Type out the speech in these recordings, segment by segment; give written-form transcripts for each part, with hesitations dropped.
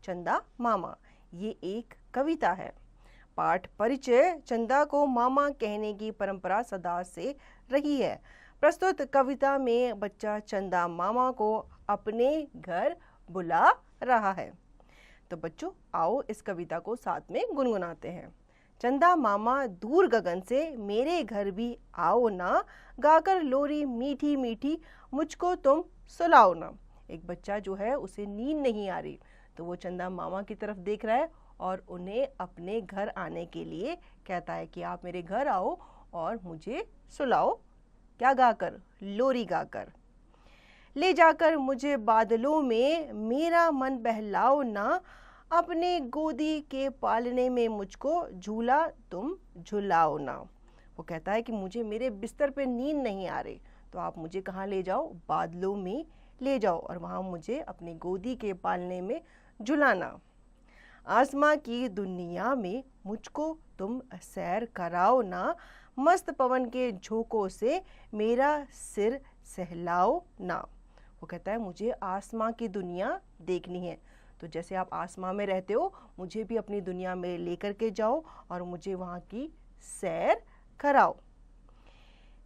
चंदा मामा। ये एक कविता है। पाठ परिचय। चंदा को मामा कहने की परंपरा सदा से रही है। प्रस्तुत कविता में बच्चा चंदा मामा को अपने घर बुला रहा है। तो बच्चों आओ इस कविता को साथ में गुनगुनाते हैं। चंदा मामा दूर गगन से मेरे घर भी आओ ना, गाकर लोरी मीठी मीठी मुझको तुम सुलाओ ना। एक बच्चा जो है उसे नींद नहीं आ रही, तो वो चंदा मामा की तरफ देख रहा है और उन्हें अपने घर आने के लिए कहता है कि आप मेरे घर आओ और मुझे सुलाओ। क्या गाकर? लोरी गाकर। ले जाकर मुझे बादलों में मेरा मन बहलाओ ना, अपने गोदी के पालने में मुझको झूला तुम झुलाओ ना। वो कहता है कि मुझे मेरे बिस्तर पे नींद नहीं आ रही, तो आप मुझे कहाँ ले जाओ? बादलों में ले जाओ और वहाँ मुझे अपनी गोदी के पालने में झुलाना। आसमां की दुनिया में मुझको तुम सैर कराओ ना, मस्त पवन के झोंकों से मेरा सिर सहलाओ ना। वो कहता है मुझे आसमां की दुनिया देखनी है, तो जैसे आप आसमां में रहते हो मुझे भी अपनी दुनिया में लेकर के जाओ और मुझे वहाँ की सैर कराओ।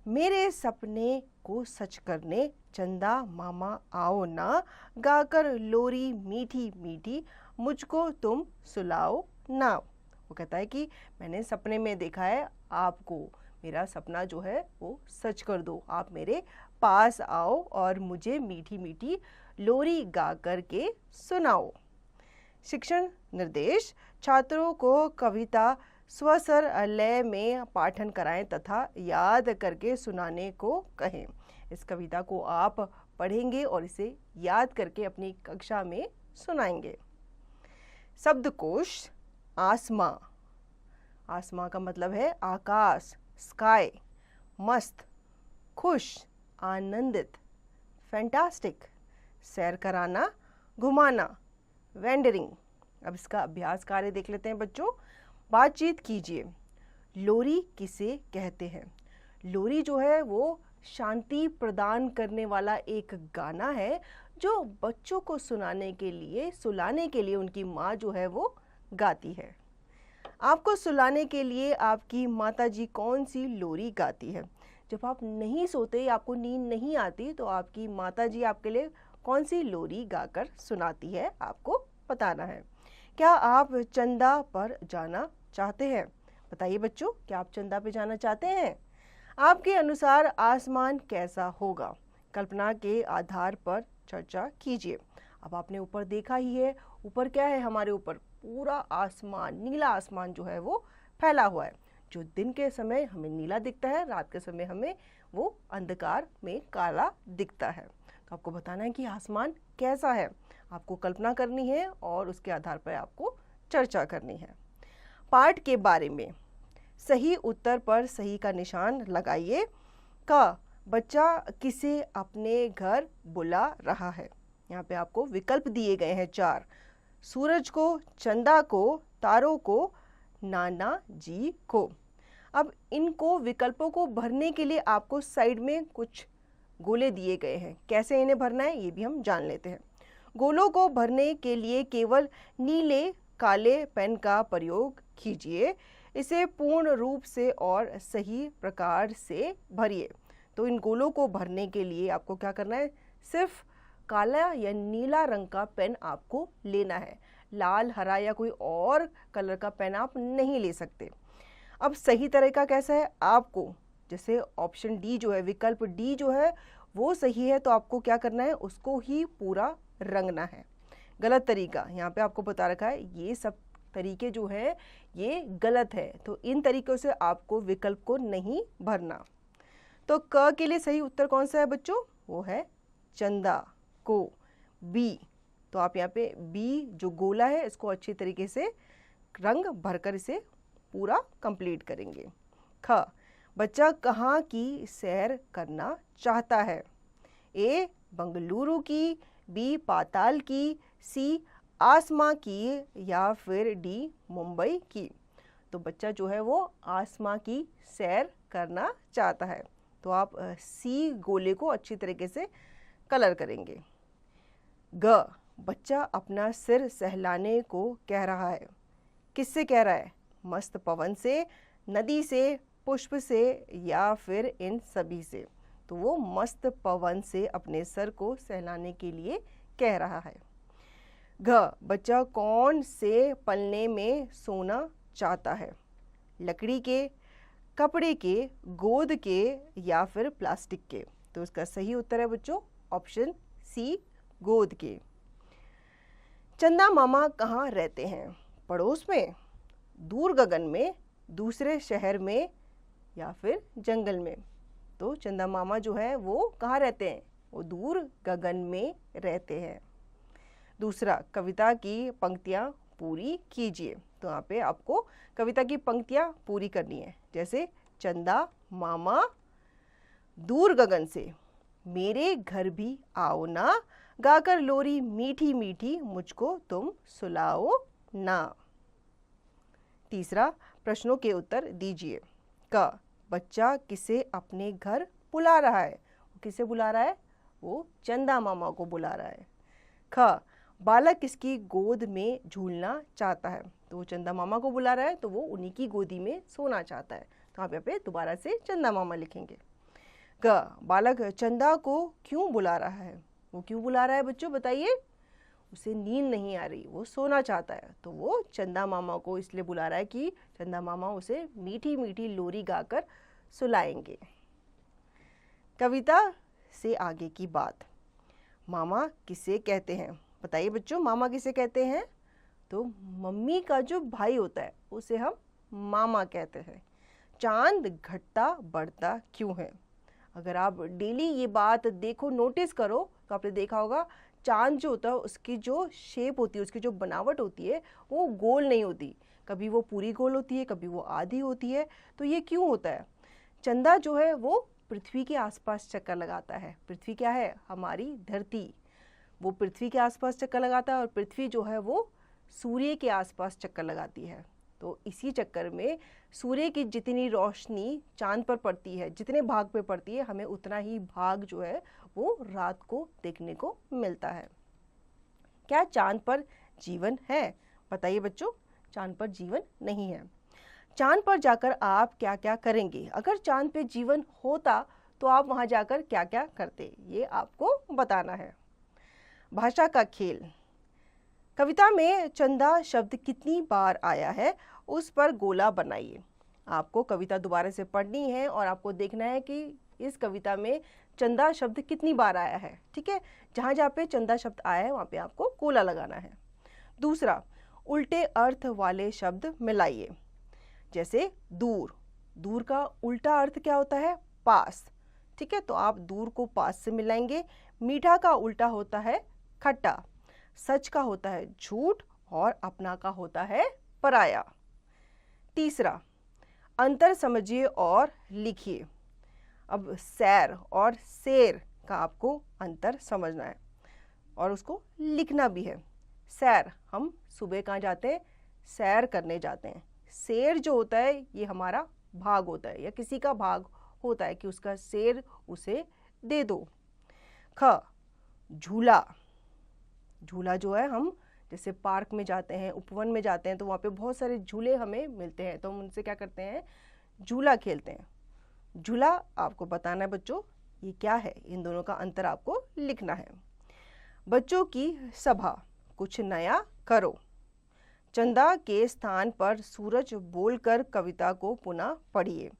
मेरे सपने को सच करने चंदा मामा आओ ना, गाकर लोरी मीठी मीठी मुझको तुम सुलाओ ना। वो कहता है कि मैंने सपने में देखा है आपको, मेरा सपना जो है वो सच कर दो, आप मेरे पास आओ और मुझे मीठी मीठी लोरी गा कर के सुनाओ। शिक्षण निर्देश। छात्रों को कविता स्वसर लय में पाठन कराएं तथा याद करके सुनाने को कहें। इस कविता को आप पढ़ेंगे और इसे याद करके अपनी कक्षा में सुनाएंगे। शब्दकोश। आसमां। आसमां का मतलब है आकाश, स्काई। मस्त, खुश, आनंदित, फैंटास्टिक। सैर कराना, घुमाना, वेंडरिंग। अब इसका अभ्यास कार्य देख लेते हैं बच्चों। बातचीत कीजिए। लोरी किसे कहते हैं? लोरी जो है वो शांति प्रदान करने वाला एक गाना है जो बच्चों को सुनाने के लिए, सुलाने के लिए उनकी माँ जो है वो गाती है। आपको सुलाने के लिए आपकी माताजी कौन सी लोरी गाती है? जब आप नहीं सोते, आपको नींद नहीं आती, तो आपकी माताजी आपके लिए कौन सी लोरी गाकर सुनाती है, आपको बताना है। क्या आप चंदा पर जाना चाहते हैं? बताइए बच्चों, क्या आप चंदा पे जाना चाहते हैं? आपके अनुसार आसमान कैसा होगा? कल्पना के आधार पर चर्चा कीजिए। अब आपने ऊपर देखा ही है, ऊपर क्या है? हमारे ऊपर पूरा आसमान, नीला आसमान जो है वो फैला हुआ है। जो दिन के समय हमें नीला दिखता है, रात के समय हमें वो अंधकार में काला दिखता है। तो आपको बताना है कि आसमान कैसा है, आपको कल्पना करनी है और उसके आधार पर आपको चर्चा करनी है। पाठ के बारे में सही उत्तर पर सही का निशान लगाइए। क, बच्चा किसे अपने घर बुला रहा है? यहाँ पे आपको विकल्प दिए गए हैं 4। सूरज को, चंदा को, तारों को, नाना जी को। अब इनको विकल्पों को भरने के लिए आपको साइड में कुछ गोले दिए गए हैं। कैसे इन्हें भरना है ये भी हम जान लेते हैं। गोलों को भरने के लिए केवल नीले काले पेन का प्रयोग कीजिए। इसे पूर्ण रूप से और सही प्रकार से भरिए। तो इन गोलों को भरने के लिए आपको क्या करना है? सिर्फ काला या नीला रंग का पेन आपको लेना है। लाल, हरा या कोई और कलर का पेन आप नहीं ले सकते। अब सही तरीका कैसा है? आपको जैसे ऑप्शन डी जो है, विकल्प डी जो है वो सही है, तो आपको क्या करना है? उसको ही पूरा रंगना है। गलत तरीका यहाँ पे आपको बता रखा है, ये सब तरीके जो है ये गलत है, तो इन तरीकों से आपको विकल्प को नहीं भरना। तो क के लिए सही उत्तर कौन सा है बच्चों? वो है चंदा को, बी। तो आप यहाँ पे बी जो गोला है इसको अच्छी तरीके से रंग भरकर इसे पूरा कंप्लीट करेंगे। ख, बच्चा कहाँ की सैर करना चाहता है? ए, बंगलुरु की, बी, पाताल की, सी, आसमां की, या फिर डी, मुंबई की। तो बच्चा जो है वो आसमां की सैर करना चाहता है, तो आप सी गोले को अच्छी तरीके से कलर करेंगे। ग, बच्चा अपना सिर सहलाने को कह रहा है। किससे कह रहा है? मस्त पवन से, नदी से, पुष्प से या फिर इन सभी से। तो वो मस्त पवन से अपने सर को सहलाने के लिए कह रहा है। घ, बच्चा कौन से पलने में सोना चाहता है? लकड़ी के, कपड़े के, गोंद के या फिर प्लास्टिक के। तो इसका सही उत्तर है बच्चों ऑप्शन सी, गोंद के। चंदा मामा कहाँ रहते हैं? पड़ोस में, दूर गगन में, दूसरे शहर में या फिर जंगल में। तो चंदा मामा जो है वो कहाँ रहते हैं? वो दूर गगन में रहते हैं। दूसरा, कविता की पंक्तियाँ पूरी कीजिए। तो यहाँ पे आपको कविता की पंक्तियाँ पूरी करनी है। जैसे चंदा मामा दूर गगन से, मेरे घर भी आओ ना, गाकर लोरी मीठी मीठी मुझको तुम सुलाओ ना। तीसरा, प्रश्नों के उत्तर दीजिए। क, बच्चा किसे अपने घर बुला रहा है? किसे बुला रहा है? वो चंदा मामा को बुला रहा है। ख, बालक किसकी गोद में झूलना चाहता है? तो वो चंदा मामा को बुला रहा है, तो वो उन्हीं की गोदी में सोना चाहता है। तो आप यहाँ पे दोबारा से चंदा मामा लिखेंगे। ग, बालक चंदा को क्यों बुला रहा है? वो क्यों बुला रहा है बच्चों बताइए? उसे नींद नहीं आ रही, वो सोना चाहता है, तो वो चंदा मामा को इसलिए बुला रहा है कि चंदा मामा उसे मीठी मीठी लोरी गाकर सुलाएंगे। कविता से आगे की बात। मामा किसे कहते हैं? बताइए बच्चों, मामा किसे कहते हैं? तो मम्मी का जो भाई होता है उसे हम मामा कहते हैं। चांद घटता बढ़ता क्यों है? अगर आप डेली ये बात देखो, नोटिस करो, तो आपने देखा होगा चांद जो होता है उसकी जो शेप होती है, उसकी जो बनावट होती है वो गोल नहीं होती। कभी वो पूरी गोल होती है, कभी वो आधी होती है। तो ये क्यों होता है? चंदा जो है वो पृथ्वी के आसपास चक्कर लगाता है। पृथ्वी क्या है? हमारी धरती। वो पृथ्वी के आसपास चक्कर लगाता है और पृथ्वी जो है वो सूर्य के आसपास चक्कर लगाती है। तो इसी चक्कर में सूर्य की जितनी रोशनी चांद पर पड़ती है, जितने भाग पे पड़ती है, हमें उतना ही भाग जो है वो रात को देखने को मिलता है। क्या चांद पर जीवन है? बताइए बच्चों, चांद पर जीवन नहीं है। चांद पर जाकर आप क्या क्या करेंगे? अगर चांद पे जीवन होता तो आप वहां जाकर क्या क्या करते? ये आपको बताना है। भाषा का खेल। कविता में चंदा शब्द कितनी बार आया है उस पर गोला बनाइए। आपको कविता दोबारा से पढ़नी है और आपको देखना है कि इस कविता में चंदा शब्द कितनी बार आया है। ठीक है, जहाँ जहाँ पे चंदा शब्द आया है वहाँ पे आपको गोला लगाना है। दूसरा, उल्टे अर्थ वाले शब्द मिलाइए। जैसे दूर, दूर का उल्टा अर्थ क्या होता है? पास। ठीक है, तो आप दूर को पास से मिलाएंगे। मीठा का उल्टा होता है खट्टा। सच का होता है झूठ और अपना का होता है पराया। तीसरा, अंतर समझिए और लिखिए। अब सैर और शेर का आपको अंतर समझना है और उसको लिखना भी है। सैर, हम सुबह कहाँ जाते हैं? सैर करने जाते हैं। शेर जो होता है ये हमारा भाग होता है या किसी का भाग होता है कि उसका शेर उसे दे दो। ख, झूला। झूला जो है, हम जैसे पार्क में जाते हैं, उपवन में जाते हैं, तो वहाँ पे बहुत सारे झूले हमें मिलते हैं, तो हम उनसे क्या करते हैं? झूला खेलते हैं। झूला आपको बताना है बच्चों ये क्या है, इन दोनों का अंतर आपको लिखना है। बच्चों की सभा, कुछ नया करो। चंदा के स्थान पर सूरज बोलकर कविता को पुनः पढ़िए।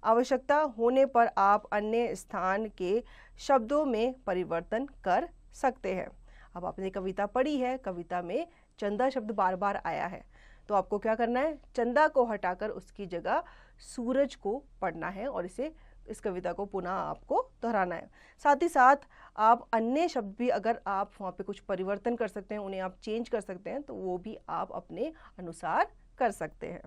आवश्यकता होने पर आप अन्य स्थान के शब्दों में परिवर्तन कर सकते हैं। अब आपने कविता पढ़ी है, कविता में चंदा शब्द बार बार आया है, तो आपको क्या करना है? चंदा को हटाकर उसकी जगह सूरज को पढ़ना है और इस कविता को पुनः आपको दोहराना है। साथ ही साथ आप अन्य शब्द भी अगर आप वहाँ पे कुछ परिवर्तन कर सकते हैं, उन्हें आप चेंज कर सकते हैं, तो वो भी आप अपने अनुसार कर सकते हैं।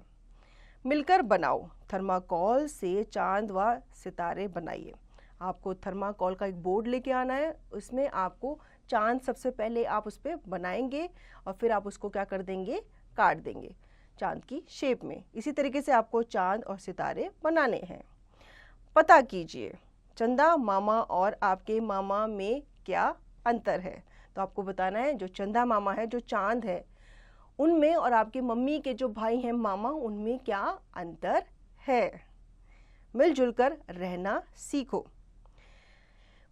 मिलकर बनाओ। थर्माकोल से चांद व सितारे बनाइए। आपको थर्माकोल का एक बोर्ड लेके आना है, उसमें आपको चांद सबसे पहले आप उस पर बनाएंगे और फिर आप उसको क्या कर देंगे? काट देंगे चांद की शेप में। इसी तरीके से आपको चांद और सितारे बनाने हैं। पता कीजिए, चंदा मामा और आपके मामा में क्या अंतर है? तो आपको बताना है जो चंदा मामा है, जो चांद है, उनमें और आपकी मम्मी के जो भाई हैं मामा, उनमें क्या अंतर है। मिलजुल कर रहना सीखो।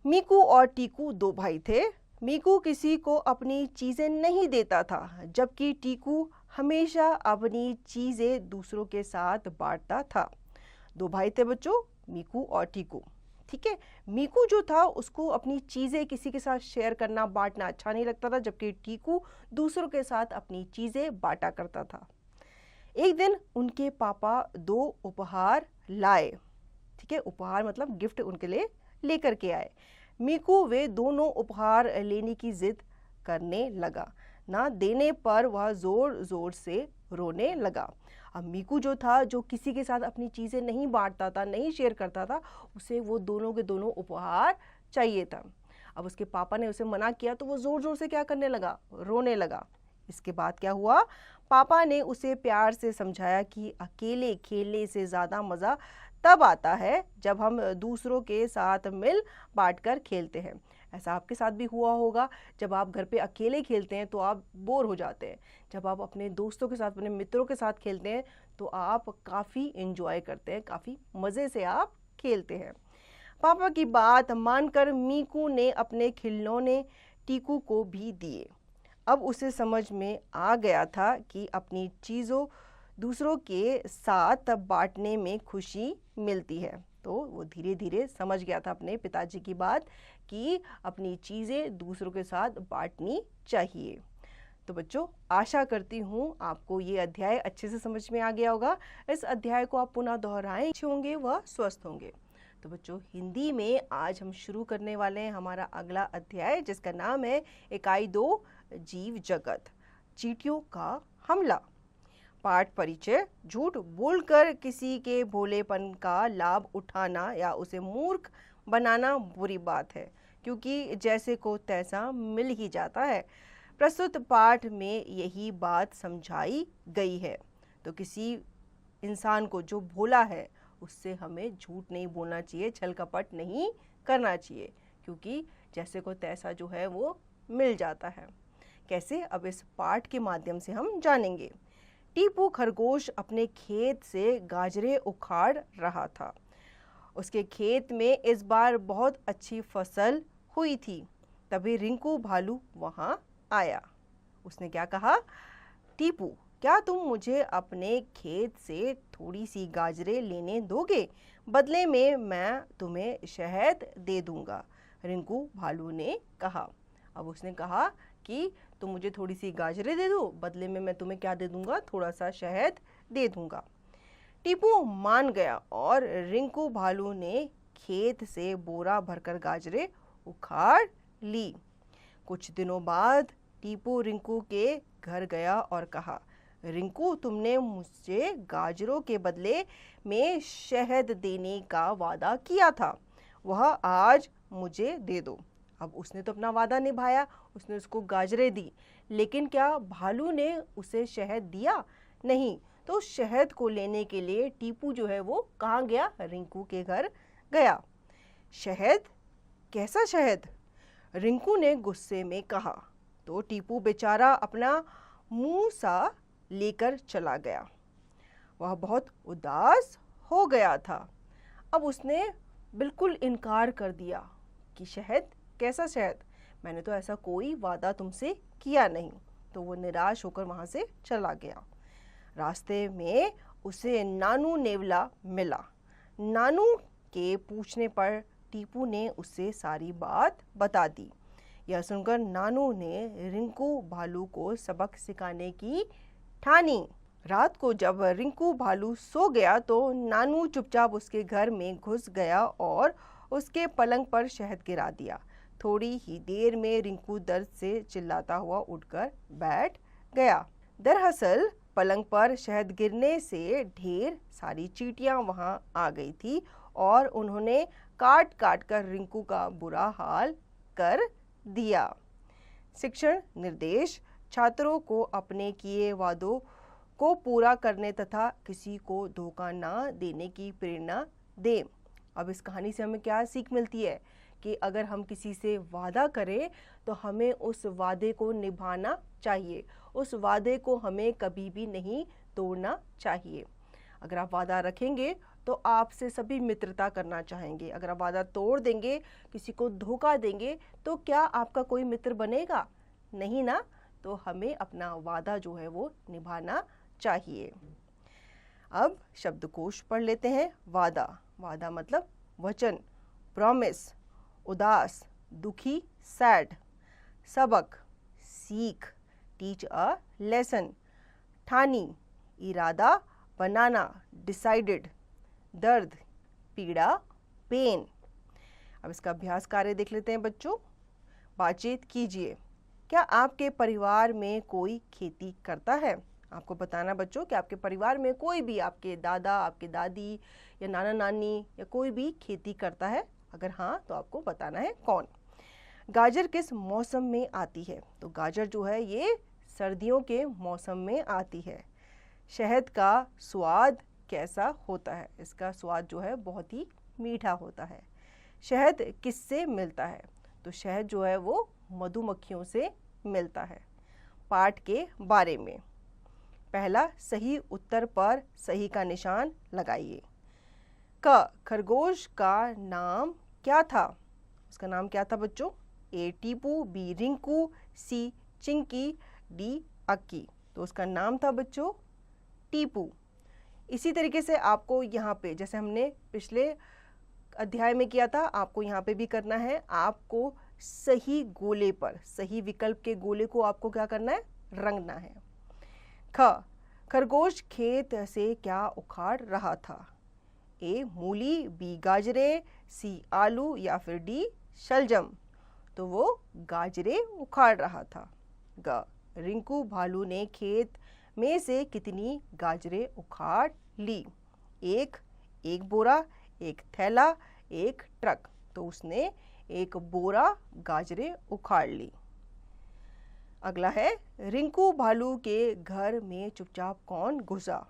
मीकू और टीकू दो भाई थे। मीकू किसी को अपनी चीजें नहीं देता था, जबकि टीकू हमेशा अपनी चीजें दूसरों के साथ बांटता था। दो भाई थे बच्चों, मीकू और टीकू। ठीक है, मीकू जो था उसको अपनी चीजें किसी के साथ शेयर करना, बांटना अच्छा नहीं लगता था, जबकि टीकू दूसरों के साथ अपनी चीजें बांटा करता था। एक दिन उनके पापा दो उपहार लाए। ठीक है, उपहार मतलब गिफ्ट उनके लिए लेकर के आए। मीकू वे दोनों उपहार लेने की जिद करने लगा। ना देने पर वह जोर जोर से रोने लगा। अब मीकू जो था, जो किसी के साथ अपनी चीज़ें नहीं बांटता था, नहीं शेयर करता था, उसे वो दोनों के दोनों उपहार चाहिए था। अब उसके पापा ने उसे मना किया तो वो जोर जोर से क्या करने लगा, रोने लगा। इसके बाद क्या हुआ, पापा ने उसे प्यार से समझाया कि अकेले खेलने से ज़्यादा मज़ा तब आता है जब हम दूसरों के साथ मिल बांट कर खेलते हैं। ऐसा आपके साथ भी हुआ होगा, जब आप घर पे अकेले खेलते हैं तो आप बोर हो जाते हैं। जब आप अपने दोस्तों के साथ, अपने मित्रों के साथ खेलते हैं तो आप काफ़ी एंजॉय करते हैं, काफ़ी मज़े से आप खेलते हैं। पापा की बात मानकर मीकू ने अपने खिलौने टीकू को भी दिए। अब उसे समझ में आ गया था कि अपनी चीज़ों दूसरों के साथ बांटने में खुशी मिलती है। तो वो धीरे धीरे समझ गया था अपने पिताजी की बात कि अपनी चीज़ें दूसरों के साथ बांटनी चाहिए। तो बच्चों, आशा करती हूँ आपको ये अध्याय अच्छे से समझ में आ गया होगा। इस अध्याय को आप पुनः दोहराएं, अच्छे होंगे व स्वस्थ होंगे। तो बच्चों, हिंदी में आज हम शुरू करने वाले हैं हमारा अगला अध्याय, जिसका नाम है इकाई 2 जीव जगत, चींटियों का हमला। पाठ परिचय। झूठ बोलकर किसी के भोलेपन का लाभ उठाना या उसे मूर्ख बनाना बुरी बात है, क्योंकि जैसे को तैसा मिल ही जाता है। प्रस्तुत पाठ में यही बात समझाई गई है। तो किसी इंसान को जो भोला है उससे हमें झूठ नहीं बोलना चाहिए, छल कपट नहीं करना चाहिए, क्योंकि जैसे को तैसा जो है वो मिल जाता है। कैसे, अब इस पाठ के माध्यम से हम जानेंगे। टीपू खरगोश अपने खेत से गाजरे उखाड़ रहा था। उसके खेत में इस बार बहुत अच्छी फसल हुई थी। तभी रिंकू भालू वहां आया। उसने क्या कहा, टीपू, क्या तुम मुझे अपने खेत से थोड़ी सी गाजरे लेने दोगे? बदले में मैं तुम्हें शहद दे दूंगा, रिंकू भालू ने कहा। अब उसने कहा कि तुम मुझे थोड़ी सी गाजरें दे दो, बदले में मैं तुम्हें क्या दे दूंगा, थोड़ा सा शहद दे दूंगा। टीपू मान गया और रिंकू भालू ने खेत से बोरा भरकर गाजरें उखाड़ ली। कुछ दिनों बाद टीपू रिंकू के घर गया और कहा, रिंकू, तुमने मुझसे गाजरों के बदले में शहद देने का वादा किया था, वह आज मुझे दे दो। अब उसने तो अपना वादा निभाया, उसने उसको गाजरें दी, लेकिन क्या भालू ने उसे शहद दिया? नहीं। तो शहद को लेने के लिए टीपू जो है वो कहाँ गया, रिंकू के घर गया। शहद? कैसा शहद? रिंकू ने गुस्से में कहा। तो टीपू बेचारा अपना मुंह सा लेकर चला गया। वह बहुत उदास हो गया था। अब उसने बिल्कुल इनकार कर दिया कि शहद, कैसा शहद? मैंने तो ऐसा कोई वादा तुमसे किया नहीं। तो वो निराश होकर वहाँ से चला गया। रास्ते में उसे नानू नेवला मिला। नानू के पूछने पर टीपू ने उससे सारी बात बता दी। यह सुनकर नानू ने रिंकू भालू को सबक सिखाने की ठानी। रात को जब रिंकू भालू सो गया तो नानू चुपचाप उसके घर में घुस गया और उसके पलंग पर शहद गिरा दिया। थोड़ी ही देर में रिंकू दर्द से चिल्लाता हुआ उठकर बैठ गया। दरअसल पलंग पर शहद गिरने से ढेर सारी चींटियां वहां आ गई थी और उन्होंने काट काट कर रिंकू का बुरा हाल कर दिया। शिक्षण निर्देश। छात्रों को अपने किए वादों को पूरा करने तथा किसी को धोखा ना देने की प्रेरणा दें। अब इस कहानी से हमें क्या सीख मिलती है कि अगर हम किसी से वादा करें तो हमें उस वादे को निभाना चाहिए, उस वादे को हमें कभी भी नहीं तोड़ना चाहिए। अगर आप वादा रखेंगे तो आपसे सभी मित्रता करना चाहेंगे, अगर आप वादा तोड़ देंगे, किसी को धोखा देंगे, तो क्या आपका कोई मित्र बनेगा? नहीं ना। तो हमें अपना वादा जो है वो निभाना चाहिए। अब शब्दकोश पढ़ लेते हैं। वादा, वादा मतलब वचन, प्रॉमिस, उदास, दुखी, सैड, सबक, सीख, टीच अ लेसन, ठानी, इरादा, बनाना, डिसाइडेड, दर्द, पीड़ा, पेन। अब इसका अभ्यास कार्य देख लेते हैं बच्चों। बातचीत कीजिए। क्या आपके परिवार में कोई खेती करता है? आपको बताना बच्चों कि आपके परिवार में कोई भी, आपके दादा, आपके दादी या नाना नानी या कोई भी खेती करता है? अगर हाँ तो आपको बताना है कौन। गाजर किस मौसम में आती है? तो गाजर जो है ये सर्दियों के मौसम में आती है। शहद का स्वाद कैसा होता है? इसका स्वाद जो है बहुत ही मीठा होता है। शहद किससे मिलता है? तो शहद जो है वो मधुमक्खियों से मिलता है। पाठ के बारे में। पहला, सही उत्तर पर सही का निशान लगाइए। क, खरगोश का नाम क्या था? उसका नाम क्या था बच्चों? ए टीपू, बी रिंकू, सी चिंकी, डी अक्की। तो उसका नाम था बच्चों टीपू। इसी तरीके से आपको यहाँ पे, जैसे हमने पिछले अध्याय में किया था, आपको यहाँ पे भी करना है। आपको सही गोले पर, सही विकल्प के गोले को आपको क्या करना है? रंगना है। ख, खरगोश खेत से क्या उखाड़ रहा था? ए मूली, बी गाजरे, सी आलू या फिर डी शलजम। तो वो गाजरे उखाड़ रहा था। ग, रिंकू भालू ने खेत में से कितनी गाजरें उखाड़ ली? एक बोरा, एक थैला, एक ट्रक। तो उसने एक बोरा गाजरें उखाड़ ली। अगला है, रिंकू भालू के घर में चुपचाप कौन घुसा?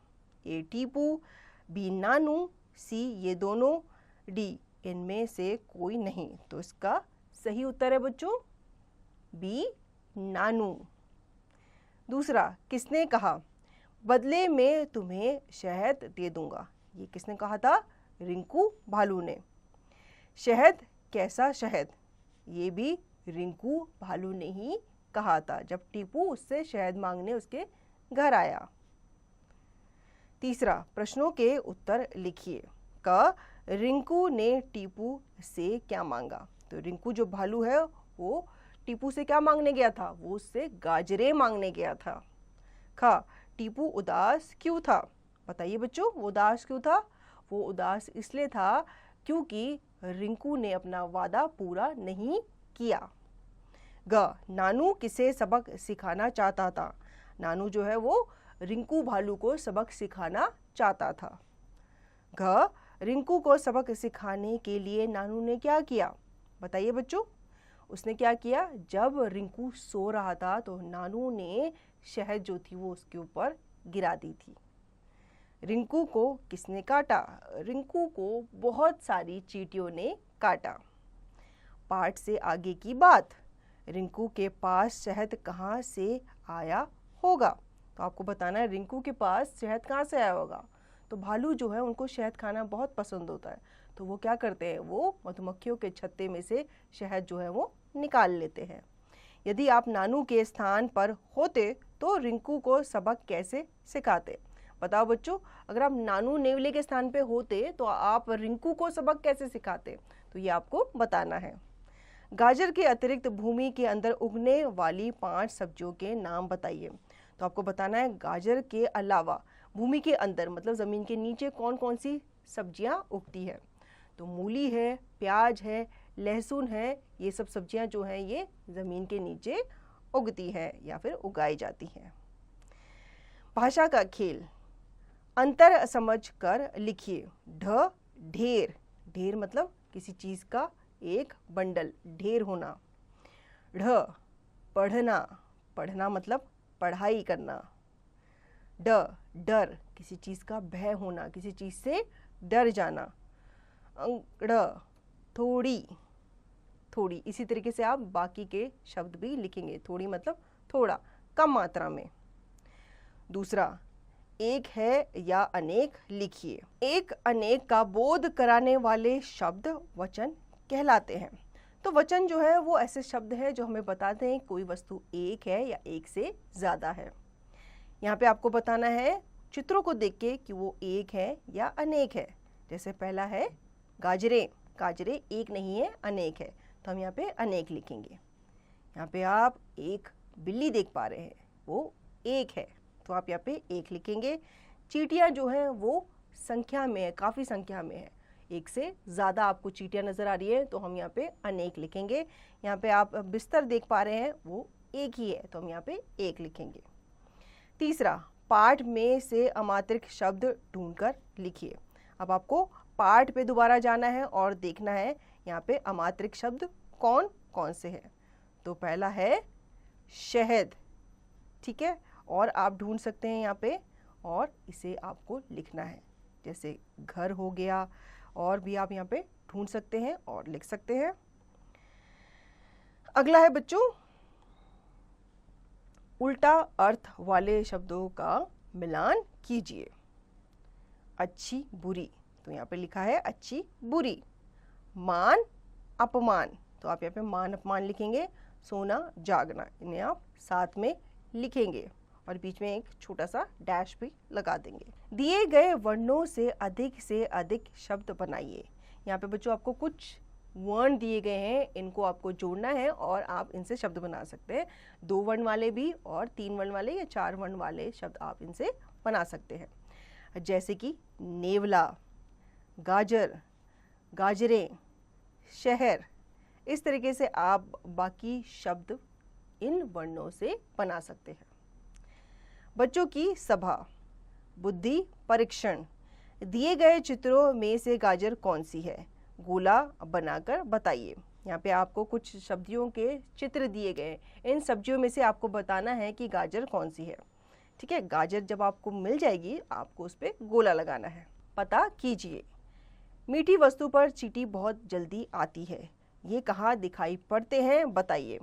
ए टीपू, बी नानू, सी ये दोनों, डी इनमें से कोई नहीं। तो इसका सही उत्तर है बच्चों बी नानू। दूसरा, किसने कहा बदले में तुम्हें शहद दे दूंगा? ये किसने कहा था? रिंकू भालू ने। शहद, कैसा शहद? ये भी रिंकू भालू ने ही कहा था जब टीपू उससे शहद मांगने उसके घर आया। तीसरा, प्रश्नों के उत्तर लिखिए। क, रिंकू ने टीपू से क्या मांगा? तो रिंकू जो भालू है वो टीपू से क्या मांगने गया था? वो उससे गाजरे मांगने गया था। ख, टीपू उदास क्यों था? बताइए बच्चों, वो उदास क्यों था? वो उदास इसलिए था क्योंकि रिंकू ने अपना वादा पूरा नहीं किया। ग, नानू किसे सबक सिखाना चाहता था? नानू जो है वो रिंकू भालू को सबक सिखाना चाहता था। घ, रिंकू को सबक सिखाने के लिए नानू ने क्या किया? बताइए बच्चों, उसने क्या किया? जब रिंकू सो रहा था तो नानू ने शहद जो थी वो उसके ऊपर गिरा दी थी। रिंकू को किसने काटा? रिंकू को बहुत सारी चींटियों ने काटा। पाठ से आगे की बात। रिंकू के पास शहद कहाँ से आया होगा? तो आपको बताना है रिंकू के पास शहद कहाँ से आया होगा। तो भालू जो है उनको शहद खाना बहुत पसंद होता है, तो वो क्या करते हैं? वो मधुमक्खियों के छत्ते में से शहद जो है वो निकाल लेते हैं। यदि आप नानू के स्थान पर होते तो रिंकू को सबक कैसे सिखाते? बताओ बच्चों, अगर आप नानू नेवले के स्थान पे होते तो आप रिंकू को सबक कैसे सिखाते? तो ये आपको बताना है। गाजर के अतिरिक्त भूमि के अंदर उगने वाली 5 सब्जियों के नाम बताइए। तो आपको बताना है गाजर के अलावा भूमि के अंदर मतलब ज़मीन के नीचे कौन कौन सी सब्जियां उगती है। तो मूली है, प्याज है, लहसुन है, ये सब सब्जियां जो हैं ये ज़मीन के नीचे उगती हैं या फिर उगाई जाती हैं। भाषा का खेल। अंतर समझ कर लिखिए। ढ, ढेर, ढेर मतलब किसी चीज़ का एक बंडल, ढेर होना। ढ, पढ़ना, पढ़ना मतलब पढ़ाई करना। ड, डर, किसी चीज़ का भय होना, किसी चीज़ से डर जाना। ड़, थोड़ी, थोड़ी। इसी तरीके से आप बाकी के शब्द भी लिखेंगे। थोड़ी मतलब थोड़ा, कम मात्रा में। दूसरा, एक है या अनेक लिखिए। एक अनेक का बोध कराने वाले शब्द वचन कहलाते हैं। तो वचन जो है वो ऐसे शब्द है जो हमें बताते हैं कोई वस्तु एक है या एक से ज़्यादा है। यहाँ पे आपको बताना है चित्रों को देख के कि वो एक है या अनेक है। जैसे पहला है गाजरे, गाजरे एक नहीं है, अनेक है, तो हम यहाँ पे अनेक लिखेंगे। यहाँ पे आप एक बिल्ली देख पा रहे हैं, वो एक है, तो आप यहाँ पे एक लिखेंगे। चींटियाँ जो हैं वो संख्या में है, काफ़ी संख्या में है, एक से ज़्यादा आपको चींटियाँ नज़र आ रही है, तो हम यहाँ पे अनेक लिखेंगे। यहाँ पे आप बिस्तर देख पा रहे हैं, वो एक ही है, तो हम यहाँ पे एक लिखेंगे। तीसरा, पाठ में से अमात्रिक शब्द ढूंढकर लिखिए। अब आपको पाठ पे दोबारा जाना है और देखना है यहाँ पे अमात्रिक शब्द कौन कौन से हैं। तो पहला है शहद, ठीक है, और आप ढूंढ सकते हैं यहाँ पे, और इसे आपको लिखना है। जैसे घर हो गया, और भी आप यहाँ पे ढूंढ सकते हैं और लिख सकते हैं। अगला है बच्चों, उल्टा अर्थ वाले शब्दों का मिलान कीजिए। अच्छी बुरी, तो यहाँ पे लिखा है अच्छी बुरी। मान अपमान, तो आप यहाँ पे मान अपमान लिखेंगे। सोना जागना, इन्हें आप साथ में लिखेंगे और बीच में एक छोटा सा डैश भी लगा देंगे। दिए गए वर्णों से अधिक शब्द बनाइए। यहाँ पे बच्चों आपको कुछ वर्ण दिए गए हैं, इनको आपको जोड़ना है और आप इनसे शब्द बना सकते हैं। 2 वर्ण वाले भी और 3 वर्ण वाले या 4 वर्ण वाले शब्द आप इनसे बना सकते हैं। जैसे कि नेवला, गाजर, गाजरे, शहर। इस तरीके से आप बाकी शब्द इन वर्णों से बना सकते हैं। बच्चों की सभा, बुद्धि परीक्षण। दिए गए चित्रों में से गाजर कौन सी है, गोला बनाकर बताइए। यहाँ पे आपको कुछ सब्जियों के चित्र दिए गए, इन सब्जियों में से आपको बताना है कि गाजर कौन सी है। ठीक है, गाजर जब आपको मिल जाएगी आपको उस पर गोला लगाना है। पता कीजिए। मीठी वस्तु पर चींटी बहुत जल्दी आती है, ये कहाँ दिखाई पड़ते हैं बताइए।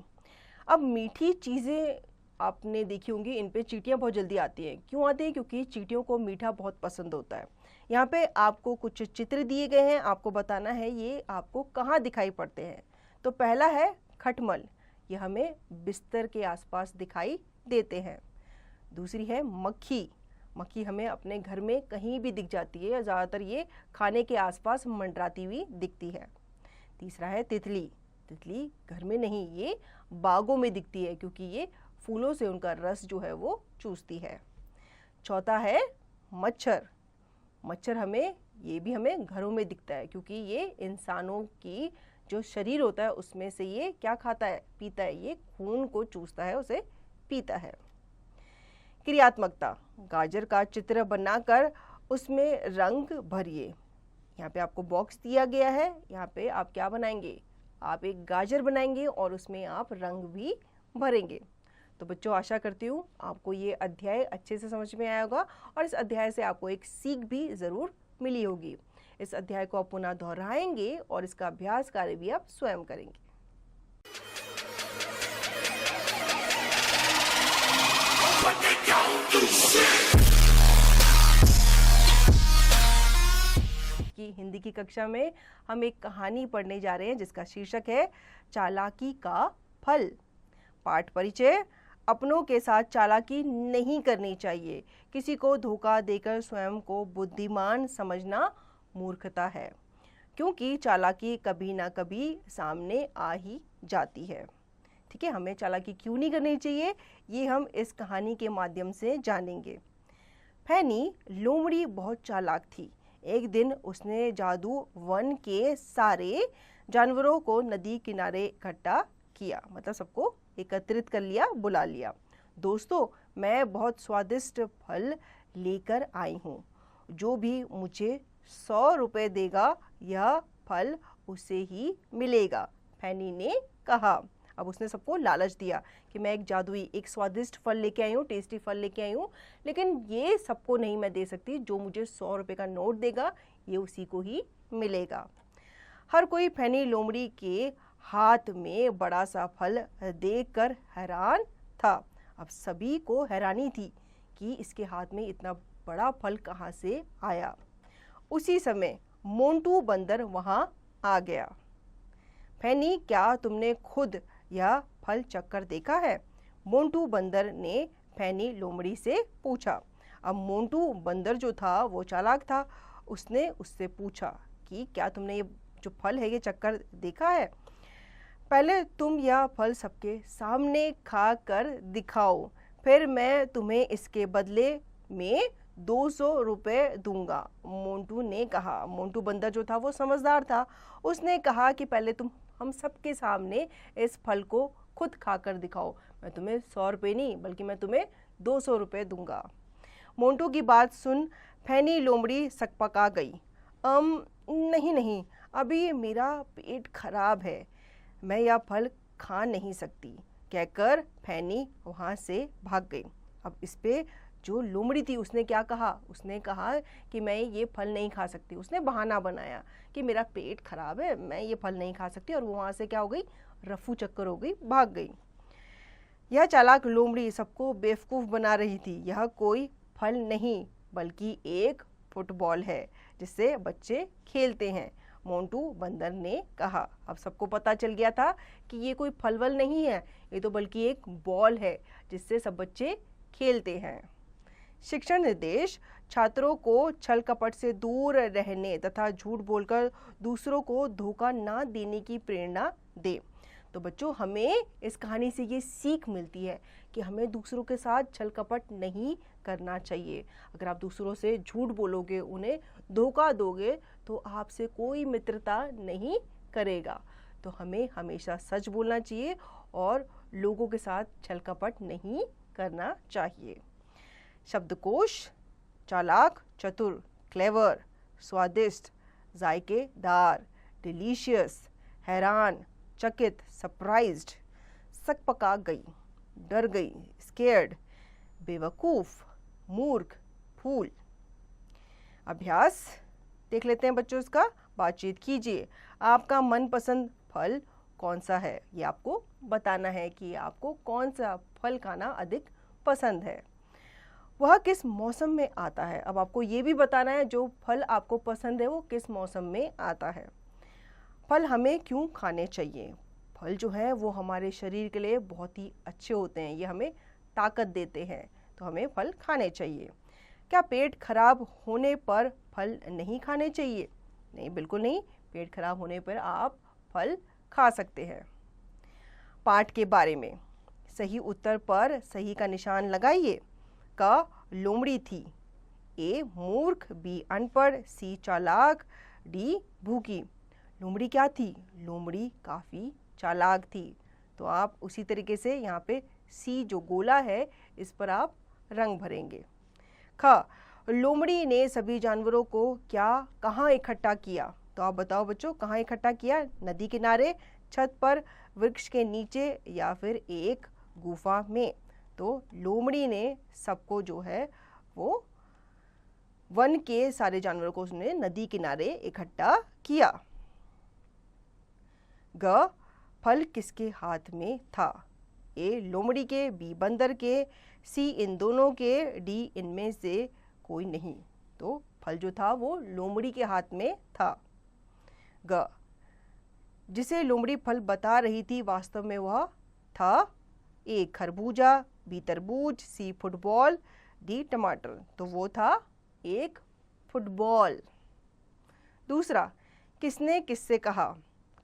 अब मीठी चीज़ें आपने देखी होंगी, इन पे चींटियाँ बहुत जल्दी आती हैं। क्यों आती हैं? क्योंकि चींटियों को मीठा बहुत पसंद होता है। यहाँ पे आपको कुछ चित्र दिए गए हैं, आपको बताना है ये आपको कहाँ दिखाई पड़ते हैं। तो पहला है खटमल, ये हमें बिस्तर के आसपास दिखाई देते हैं। दूसरी है मक्खी, मक्खी हमें अपने घर में कहीं भी दिख जाती है, ज़्यादातर ये खाने के आसपास मंडराती हुई दिखती है। तीसरा है तितली, तितली घर में नहीं, ये बागों में दिखती है क्योंकि ये फूलों से उनका रस जो है वो चूसती है। चौथा है मच्छर, मच्छर हमें ये भी हमें घरों में दिखता है क्योंकि ये इंसानों की जो शरीर होता है उसमें से ये क्या खाता है, पीता है, ये खून को चूसता है, उसे पीता है। क्रियात्मकता, गाजर का चित्र बनाकर उसमें रंग भरिए। यहाँ पे आपको बॉक्स दिया गया है, यहाँ पे आप क्या बनाएंगे, आप एक गाजर बनाएंगे और उसमें आप रंग भी भरेंगे। तो बच्चों आशा करती हूँ आपको ये अध्याय अच्छे से समझ में आया होगा और इस अध्याय से आपको एक सीख भी ज़रूर मिली होगी। इस अध्याय को आप पुनः दोहराएंगे और इसका अभ्यास कार्य भी आप स्वयं करेंगे। कि हिंदी की कक्षा में हम एक कहानी पढ़ने जा रहे हैं जिसका शीर्षक है चालाकी का फल। पाठ परिचय। अपनों के साथ चालाकी नहीं करनी चाहिए। किसी को धोखा देकर स्वयं को बुद्धिमान समझना मूर्खता है, क्योंकि चालाकी कभी ना कभी सामने आ ही जाती है। ठीक है, हमें चालाकी क्यों नहीं करनी चाहिए ये हम इस कहानी के माध्यम से जानेंगे। फैनी लोमड़ी बहुत चालाक थी। एक दिन उसने जादू वन के सारे जानवरों को नदी किनारे इकट्ठा किया, मतलब सबको एकत्रित कर लिया, बुला लिया। दोस्तों, मैं बहुत स्वादिष्ट फल लेकर आई हूँ, जो भी मुझे 100 रुपये देगा यह फल उसे ही मिलेगा, फैनी ने कहा। अब उसने सबको लालच दिया कि मैं एक जादुई एक स्वादिष्ट फल लेके आई हूँ, टेस्टी फल लेके आई हूँ, लेकिन ये सबको नहीं मैं दे सकती, जो मुझे 100 रुपये का नोट देगा ये उसी को ही मिलेगा। हर कोई फैनी लोमड़ी के हाथ में बड़ा सा फल देखकर हैरान था। अब सभी को हैरानी थी कि इसके हाथ में इतना बड़ा फल कहाँ से आया। उसी समय मोंटू बंदर वहाँ आ गया। फैनी, क्या तुमने खुद यह फल चखकर देखा है? मोंटू बंदर ने फैनी लोमड़ी से पूछा। अब मोंटू बंदर जो था वो चालाक था। उसने उससे पूछा कि क्या तुमने ये जो फल है ये चखकर देखा है? पहले तुम यह फल सबके सामने खा कर दिखाओ, फिर मैं तुम्हें इसके बदले में 200 रुपये दूंगा, मोंटू ने कहा। मोंटू बंदर जो था वो समझदार था। उसने कहा कि पहले तुम हम सबके सामने इस फल को खुद खाकर दिखाओ, मैं तुम्हें 100 रुपये नहीं बल्कि मैं तुम्हें 200 रुपये दूंगा। मोंटू की बात सुन फैनी लोमड़ी सकपका गई। नहीं नहीं, अभी मेरा पेट खराब है, मैं यह फल खा नहीं सकती, कहकर फैनी वहाँ से भाग गई। अब इस पे जो लोमड़ी थी उसने क्या कहा? उसने कहा कि मैं ये फल नहीं खा सकती। उसने बहाना बनाया कि मेरा पेट खराब है, मैं ये फल नहीं खा सकती, और वो वहाँ से क्या हो गई? रफू चक्कर हो गई, भाग गई। यह चालाक लोमड़ी सबको बेवकूफ़ बना रही थी। यह कोई फल नहीं बल्कि एक फुटबॉल है जिससे बच्चे खेलते हैं, मोंटू बंदर ने कहा। अब सबको पता चल गया था कि ये कोई फलवल नहीं है, ये तो बल्कि एक बॉल है जिससे सब बच्चे खेलते हैं। शिक्षण निर्देश: छात्रों को छल कपट से दूर रहने तथा झूठ बोलकर दूसरों को धोखा ना देने की प्रेरणा दे। तो बच्चों, हमें इस कहानी से ये सीख मिलती है कि हमें दूसरों के साथ छल कपट नहीं करना चाहिए। अगर आप दूसरों से झूठ बोलोगे, उन्हें धोखा दोगे, तो आपसे कोई मित्रता नहीं करेगा। तो हमें हमेशा सच बोलना चाहिए और लोगों के साथ छल कपट नहीं करना चाहिए। शब्दकोश: चालाक, चतुर, क्लेवर, स्वादिष्ट, जायकेदार, डिलीशियस, हैरान, चकित, सरप्राइज्ड, सकपका गई, डर गई, स्केर्ड, बेवकूफ़, मूर्ख, फूल। अभ्यास देख लेते हैं बच्चों इसका। बातचीत कीजिए। आपका मनपसंद फल कौन सा है? ये आपको बताना है कि आपको कौन सा फल खाना अधिक पसंद है। वह किस मौसम में आता है? अब आपको ये भी बताना है जो फल आपको पसंद है वो किस मौसम में आता है। फल हमें क्यों खाने चाहिए? फल जो है वो हमारे शरीर के लिए बहुत ही अच्छे होते हैं, ये हमें ताकत देते हैं, तो हमें फल खाने चाहिए। क्या पेट खराब होने पर फल नहीं खाने चाहिए? नहीं, बिल्कुल नहीं। पेट खराब होने पर आप फल खा सकते हैं। पाठ के बारे में सही उत्तर पर सही का निशान लगाइए। क, लोमड़ी थी। ए, मूर्ख। बी, अनपढ़। सी, चालाक। डी, भूखी। लोमड़ी क्या थी? लोमड़ी काफ़ी चालाक थी। तो आप उसी तरीके से यहाँ पे सी जो गोला है इस पर आप रंग भरेंगे। ख, लोमड़ी ने सभी जानवरों को कहाँ इकट्ठा किया? तो आप बताओ बच्चों, कहाँ इकट्ठा किया? नदी किनारे, छत पर, वृक्ष के नीचे या फिर एक गुफा में? तो लोमड़ी ने सबको जो है वो वन के सारे जानवरों को उसने नदी किनारे इकट्ठा किया। ग, फल किसके हाथ में था? ए, लोमड़ी के। बी, बंदर के। सी, इन दोनों के। डी, इनमें से कोई नहीं। तो फल जो था वो लोमड़ी के हाथ में था। ग, जिसे लोमड़ी फल बता रही थी वास्तव में वह था ए, खरबूजा। बी, तरबूज। सी, फुटबॉल। डी, टमाटर। तो वो था एक फुटबॉल। दूसरा, किसने किससे कहा?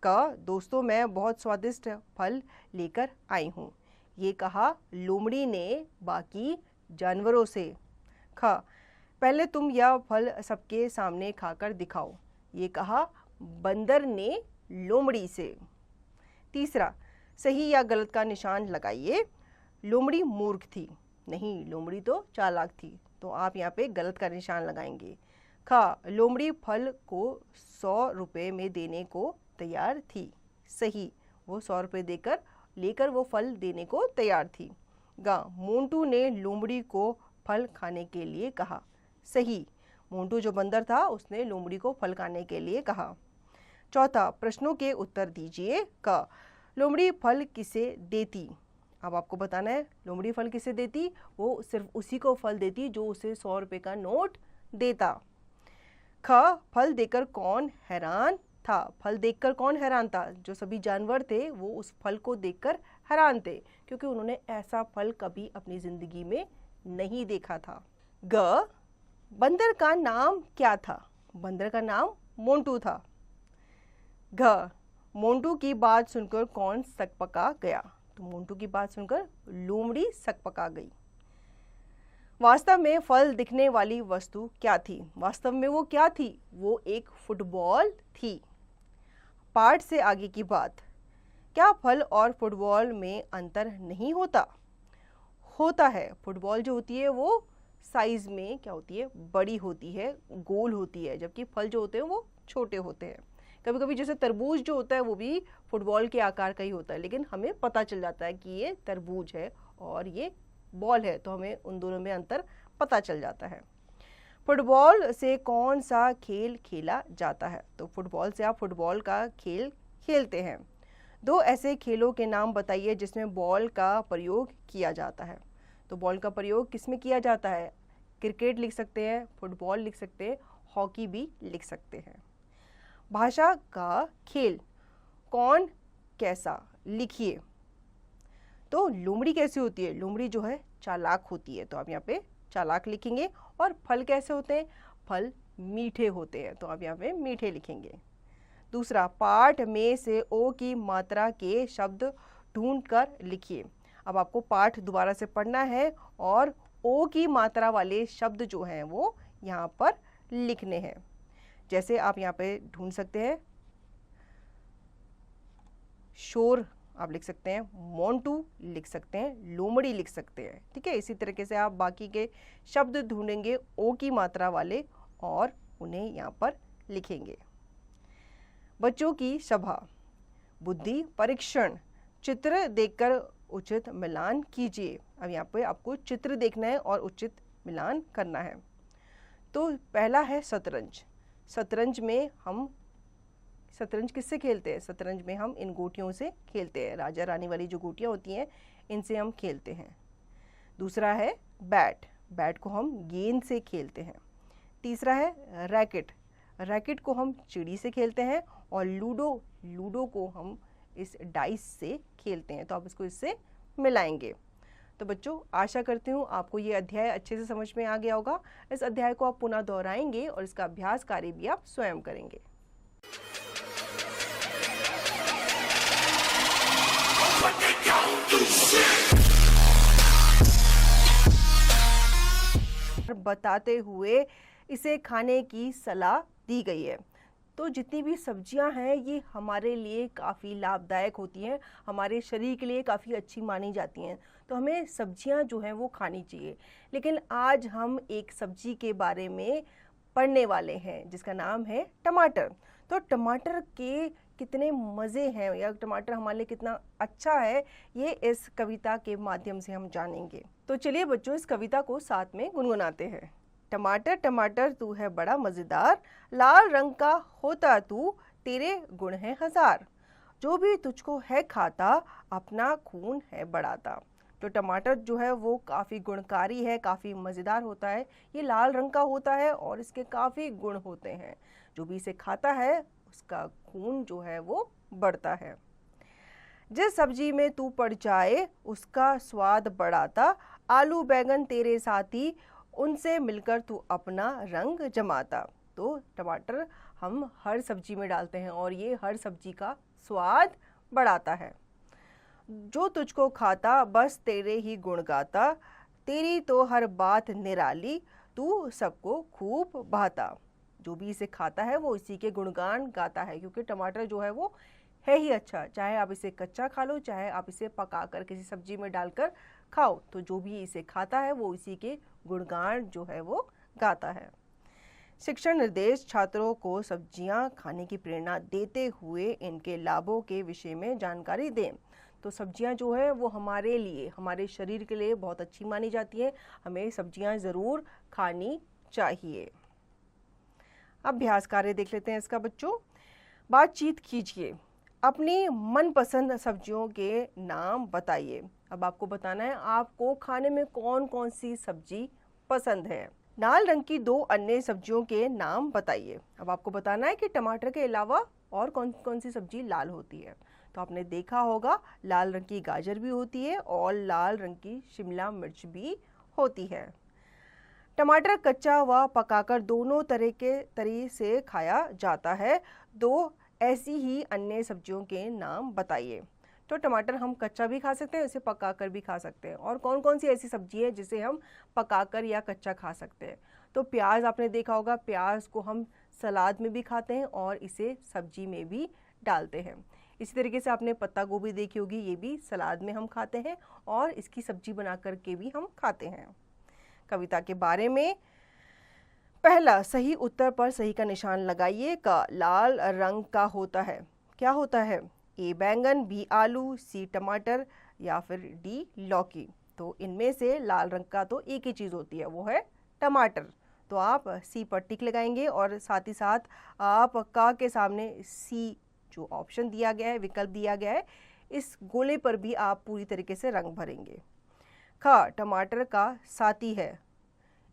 क, दोस्तों मैं बहुत स्वादिष्ट फल लेकर आई हूँ। ये कहा लोमड़ी ने बाकी जानवरों से। ख, पहले तुम यह फल सबके सामने खाकर दिखाओ। ये कहा बंदर ने लोमड़ी से। तीसरा, सही या गलत का निशान लगाइए। लोमड़ी मूर्ख थी। नहीं, लोमड़ी तो चालाक थी, तो आप यहाँ पे गलत का निशान लगाएंगे। ख, लोमड़ी फल को 100 रुपये में देने को तैयार थी। सही, वो 100 रुपये लेकर वो फल देने को तैयार थी। ग, मोंटू ने लोमड़ी को फल खाने के लिए कहा। सही, मोंटू जो बंदर था उसने लोमड़ी को फल खाने के लिए कहा। चौथा, प्रश्नों के उत्तर दीजिए। क, लोमड़ी फल किसे देती? अब आपको बताना है लोमड़ी फल किसे देती। वो सिर्फ उसी को फल देती जो उसे 100 रुपये का नोट देता। ख, फल देकर कौन हैरान था? फल देखकर कौन हैरान था? जो सभी जानवर थे वो उस फल को देखकर हैरान थे, क्योंकि उन्होंने ऐसा फल कभी अपनी जिंदगी में नहीं देखा था। ग, बंदर का नाम क्या था? बंदर का नाम मोंटू था। घ, मोंटू की बात सुनकर कौन सकपका गया? तो मोंटू की बात सुनकर लोमड़ी सकपका गई। वास्तव में फल दिखने वाली वस्तु क्या थी? वास्तव में वो क्या थी? वो एक फुटबॉल थी। पाठ से आगे की बात, क्या फल और फुटबॉल में अंतर नहीं होता? होता है। फुटबॉल जो होती है वो साइज में क्या होती है? बड़ी होती है, गोल होती है, जबकि फल जो होते हैं वो छोटे होते हैं। कभी कभी जैसे तरबूज जो होता है वो भी फुटबॉल के आकार का ही होता है, लेकिन हमें पता चल जाता है कि ये तरबूज है और ये बॉल है, तो हमें उन दोनों में अंतर पता चल जाता है। फुटबॉल से कौन सा खेल खेला जाता है? तो फुटबॉल से आप फुटबॉल का खेल खेलते हैं। दो ऐसे खेलों के नाम बताइए जिसमें बॉल का प्रयोग किया जाता है। तो बॉल का प्रयोग किस में किया जाता है? क्रिकेट लिख सकते हैं, फुटबॉल लिख सकते हैं, हॉकी भी लिख सकते हैं। भाषा का खेल, कौन कैसा? लिखिए। तो लोमड़ी कैसी होती है? लोमड़ी जो है चालाक होती है, तो आप यहाँ पे चालाक लिखेंगे। और फल कैसे होते हैं? फल मीठे होते हैं, तो आप यहाँ पे मीठे लिखेंगे। दूसरा, पाठ में से ओ की मात्रा के शब्द ढूंढकर लिखिए। अब आपको पाठ दोबारा से पढ़ना है और ओ की मात्रा वाले शब्द जो हैं वो यहाँ पर लिखने हैं। जैसे आप यहाँ पे ढूंढ सकते हैं, शोर आप लिख सकते हैं, मोंटू लिख सकते हैं, लोमड़ी लिख सकते हैं। ठीक है, इसी तरीके से आप बाकी के शब्द ढूंढेंगे ओ की मात्रा वाले और उन्हें यहाँ पर लिखेंगे। बच्चों की सभा, बुद्धि परीक्षण, चित्र देखकर उचित मिलान कीजिए। अब यहाँ पे आपको चित्र देखना है और उचित मिलान करना है। तो पहला है शतरंज। शतरंज में हम शतरंज किससे खेलते हैं? शतरंज में हम इन गोटियों से खेलते हैं, राजा रानी वाली जो गोटियाँ होती हैं इनसे हम खेलते हैं। दूसरा है बैट, बैट को हम गेंद से खेलते हैं। तीसरा है रैकेट, रैकेट को हम चिड़ी से खेलते हैं। और लूडो, लूडो को हम इस डाइस से खेलते हैं। तो आप इसको इससे मिलाएंगे। तो बच्चों, आशा करती हूँ आपको ये अध्याय अच्छे से समझ में आ गया होगा। इस अध्याय को आप पुनः दोहराएंगे और इसका अभ्यास कार्य भी आप स्वयं करेंगे। बताते हुए इसे खाने की सलाह दी गई है। तो जितनी भी सब्जियां हैं ये हमारे लिए काफ़ी लाभदायक होती हैं, हमारे शरीर के लिए काफ़ी अच्छी मानी जाती हैं। तो हमें सब्जियां जो हैं वो खानी चाहिए। लेकिन आज हम एक सब्जी के बारे में पढ़ने वाले हैं जिसका नाम है टमाटर। तो टमाटर के कितने मज़े हैं या टमाटर हमारे लिए कितना अच्छा है, ये इस कविता के माध्यम से हम जानेंगे। तो चलिए बच्चों, इस कविता को साथ में गुनगुनाते हैं। टमाटर टमाटर तू है बड़ा मज़ेदार, लाल रंग का होता तू, तेरे गुण हैं हजार, जो भी तुझको है खाता, अपना खून है बढ़ाता। तो टमाटर जो है वो काफ़ी गुणकारी है, काफ़ी मज़ेदार होता है। ये लाल रंग का होता है और इसके काफ़ी गुण होते हैं। जो भी इसे खाता है उसका खून जो है वो बढ़ता है। जिस सब्जी में तू पड़ जाए उसका स्वाद बढ़ाता, आलू बैगन तेरे साथी, उनसे मिलकर तू अपना रंग जमाता। तो टमाटर हम हर सब्जी में डालते हैं और ये हर सब्जी का स्वाद बढ़ाता है। जो तुझको खाता बस तेरे ही गुण गाता, तेरी तो हर बात निराली, तू सबको खूब भाता। जो भी इसे खाता है वो इसी के गुणगान गाता है, क्योंकि टमाटर जो है वो है ही अच्छा। चाहे आप इसे कच्चा खा लो, चाहे आप इसे पकाकर किसी सब्जी में डालकर खाओ, तो जो भी इसे खाता है वो इसी के गुणगान जो है वो गाता है। शिक्षण निर्देश छात्रों को सब्जियां खाने की प्रेरणा देते हुए इनके लाभों के विषय में जानकारी दें। तो सब्जियां जो है वो हमारे लिए, हमारे शरीर के लिए बहुत अच्छी मानी जाती हैं। हमें सब्जियां ज़रूर खानी चाहिए। अभ्यास कार्य देख लेते हैं इसका बच्चों। बातचीत कीजिए, अपनी मनपसंद सब्जियों के नाम बताइए। अब आपको बताना है आपको खाने में कौन कौन सी सब्जी पसंद है। लाल रंग की 2 अन्य सब्जियों के नाम बताइए। अब आपको बताना है कि टमाटर के अलावा और कौन कौन सी सब्जी लाल होती है। तो आपने देखा होगा लाल रंग की गाजर भी होती है और लाल रंग की शिमला मिर्च भी होती है। टमाटर कच्चा व पकाकर दोनों तरह से खाया जाता है। 2 ऐसी ही अन्य सब्जियों के नाम बताइए। तो टमाटर हम कच्चा भी खा सकते हैं, इसे पकाकर भी खा सकते हैं। और कौन कौन सी ऐसी सब्जी है जिसे हम पकाकर या कच्चा खा सकते हैं। तो प्याज आपने देखा होगा, प्याज को हम सलाद में भी खाते हैं और इसे सब्जी में भी डालते हैं। इसी तरीके से आपने पत्ता गोभी देखी होगी, ये भी सलाद में हम खाते हैं और इसकी सब्जी बना करके भी हम खाते हैं। कविता के बारे में पहला सही उत्तर पर सही का निशान लगाइए। का लाल रंग का होता है, क्या होता है? ए बैंगन, बी आलू, सी टमाटर या फिर डी लौकी। तो इनमें से लाल रंग का तो एक ही चीज़ होती है, वो है टमाटर। तो आप सी पर टिक लगाएंगे और साथ ही साथ आप का के सामने सी जो ऑप्शन दिया गया है, विकल्प दिया गया है, इस गोले पर भी आप पूरी तरीके से रंग भरेंगे। ख टमाटर का साथी है।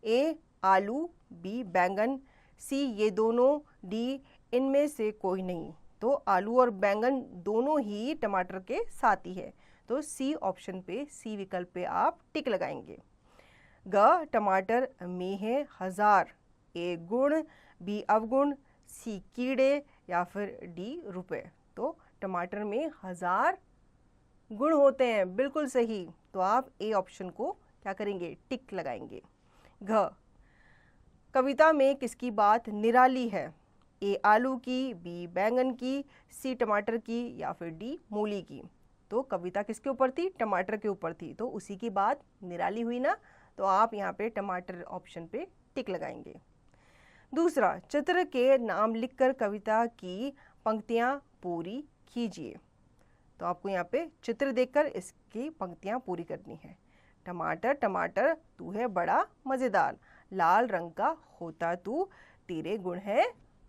ए आलू, बी बैंगन, सी ये दोनों, डी इनमें से कोई नहीं। तो आलू और बैंगन दोनों ही टमाटर के साथी है। तो सी ऑप्शन पे, सी विकल्प पे आप टिक लगाएंगे। ग टमाटर में है 1000। ए गुण, बी अवगुण, सी कीड़े या फिर डी रुपए। तो टमाटर में 1000 गुण होते हैं, बिल्कुल सही। तो आप ए ऑप्शन को क्या करेंगे? टिक लगाएंगे। घ कविता में किसकी बात निराली है? ए आलू की, बी बैंगन की, सी टमाटर की या फिर डी मूली की। तो कविता किसके ऊपर थी? टमाटर के ऊपर थी। तो उसी की बात निराली हुई ना, तो आप यहाँ पे टमाटर ऑप्शन पे टिक लगाएंगे। दूसरा, चित्र के नाम लिखकर कविता की पंक्तियाँ पूरी कीजिए। तो आपको यहाँ पे चित्र देखकर इसकी पंक्तियाँ पूरी करनी है। टमाटर टमाटर तू है बड़ा मज़ेदार, लाल रंग का होता तू, तेरे गुण है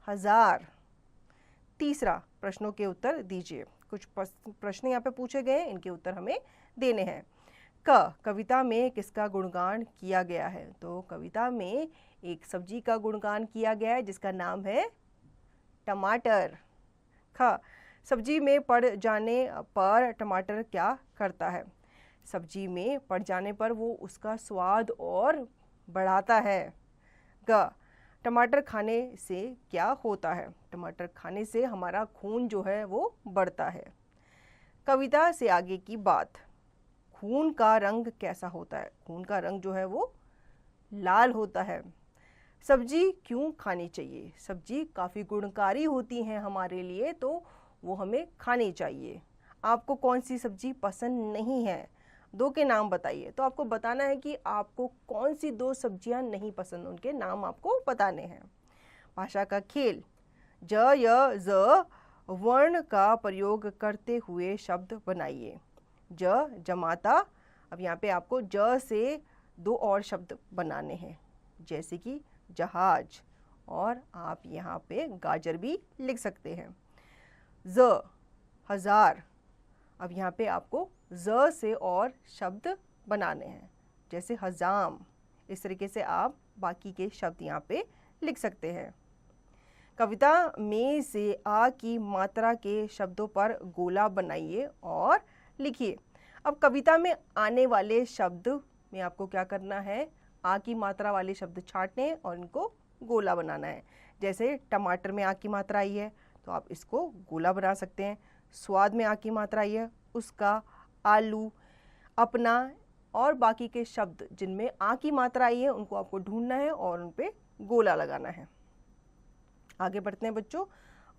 1000। तीसरा, प्रश्नों के उत्तर दीजिए। कुछ प्रश्न यहाँ पे पूछे गए हैं, इनके उत्तर हमें देने हैं। क कविता में किसका गुणगान किया गया है? तो कविता में एक सब्जी का गुणगान किया गया है जिसका नाम है टमाटर। ख सब्जी में पड़ जाने पर टमाटर क्या करता है? सब्जी में पड़ जाने पर वो उसका स्वाद और बढ़ाता है। ग टमाटर खाने से क्या होता है? टमाटर खाने से हमारा खून जो है वो बढ़ता है। कविता से आगे की बात, खून का रंग कैसा होता है? खून का रंग जो है वो लाल होता है। सब्जी क्यों खानी चाहिए? सब्जी काफ़ी गुणकारी होती हैं हमारे लिए, तो वो हमें खानी चाहिए। आपको कौन सी सब्जी पसंद नहीं है? 2 के नाम बताइए। तो आपको बताना है कि आपको कौन सी 2 सब्जियां नहीं पसंद, उनके नाम आपको बताने हैं। भाषा का खेल, ज य ज वर्ण का प्रयोग करते हुए शब्द बनाइए। ज जमाता। अब यहाँ पे आपको ज से 2 और शब्द बनाने हैं, जैसे कि जहाज, और आप यहाँ पे गाजर भी लिख सकते हैं। ज 1000। अब यहाँ पे आपको ज से और शब्द बनाने हैं, जैसे हजाम। इस तरीके से आप बाकी के शब्द यहाँ पे लिख सकते हैं। कविता में से आ की मात्रा के शब्दों पर गोला बनाइए और लिखिए। अब कविता में आने वाले शब्द में आपको क्या करना है? आ की मात्रा वाले शब्द छांटने और इनको गोला बनाना है। जैसे टमाटर में आ की मात्रा आई है तो आप इसको गोला बना सकते हैं। स्वाद में आ की मात्रा आई है, उसका, आलू, अपना, और बाकी के शब्द जिनमें आ की मात्रा आई है उनको आपको ढूंढना है और उन पे गोला लगाना है। आगे बढ़ते हैं बच्चों।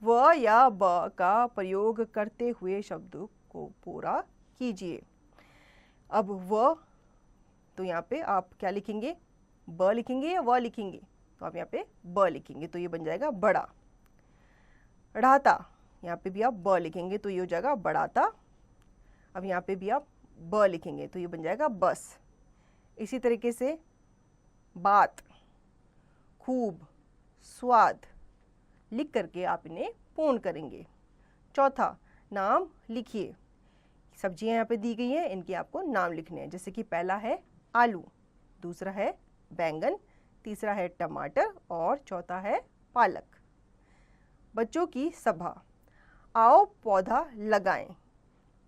व या ब का प्रयोग करते हुए शब्द को पूरा कीजिए। अब व, तो यहाँ पे आप क्या लिखेंगे? ब लिखेंगे या व लिखेंगे? तो आप यहाँ पे ब लिखेंगे, तो ये बन जाएगा बड़ा। बढ़ाता, यहाँ पे भी आप ब लिखेंगे तो ये हो जाएगा बढ़ाता। अब यहाँ पे भी आप ब लिखेंगे तो ये बन जाएगा बस। इसी तरीके से बात, खूब, स्वाद लिख करके आप इन्हें पूर्ण करेंगे। चौथा, नाम लिखिए। सब्जियां यहाँ पे दी गई हैं, इनके आपको नाम लिखने हैं। जैसे कि पहला है आलू, दूसरा है बैंगन, तीसरा है टमाटर और चौथा है पालक। बच्चों की सभा। आओ पौधा लगाएं।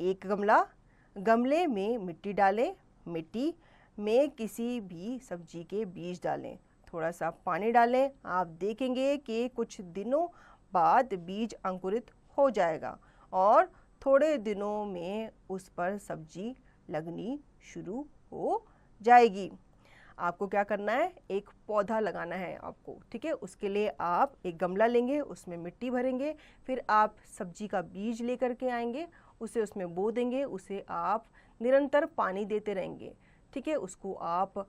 एक गमला, गमले में मिट्टी डालें, मिट्टी में किसी भी सब्जी के बीज डालें, थोड़ा सा पानी डालें। आप देखेंगे कि कुछ दिनों बाद बीज अंकुरित हो जाएगा और थोड़े दिनों में उस पर सब्जी लगनी शुरू हो जाएगी। आपको क्या करना है, एक पौधा लगाना है आपको, ठीक है। उसके लिए आप एक गमला लेंगे, उसमें मिट्टी भरेंगे, फिर आप सब्जी का बीज लेकर के आएंगे, उसे उसमें बो देंगे, उसे आप निरंतर पानी देते रहेंगे, ठीक है। उसको आप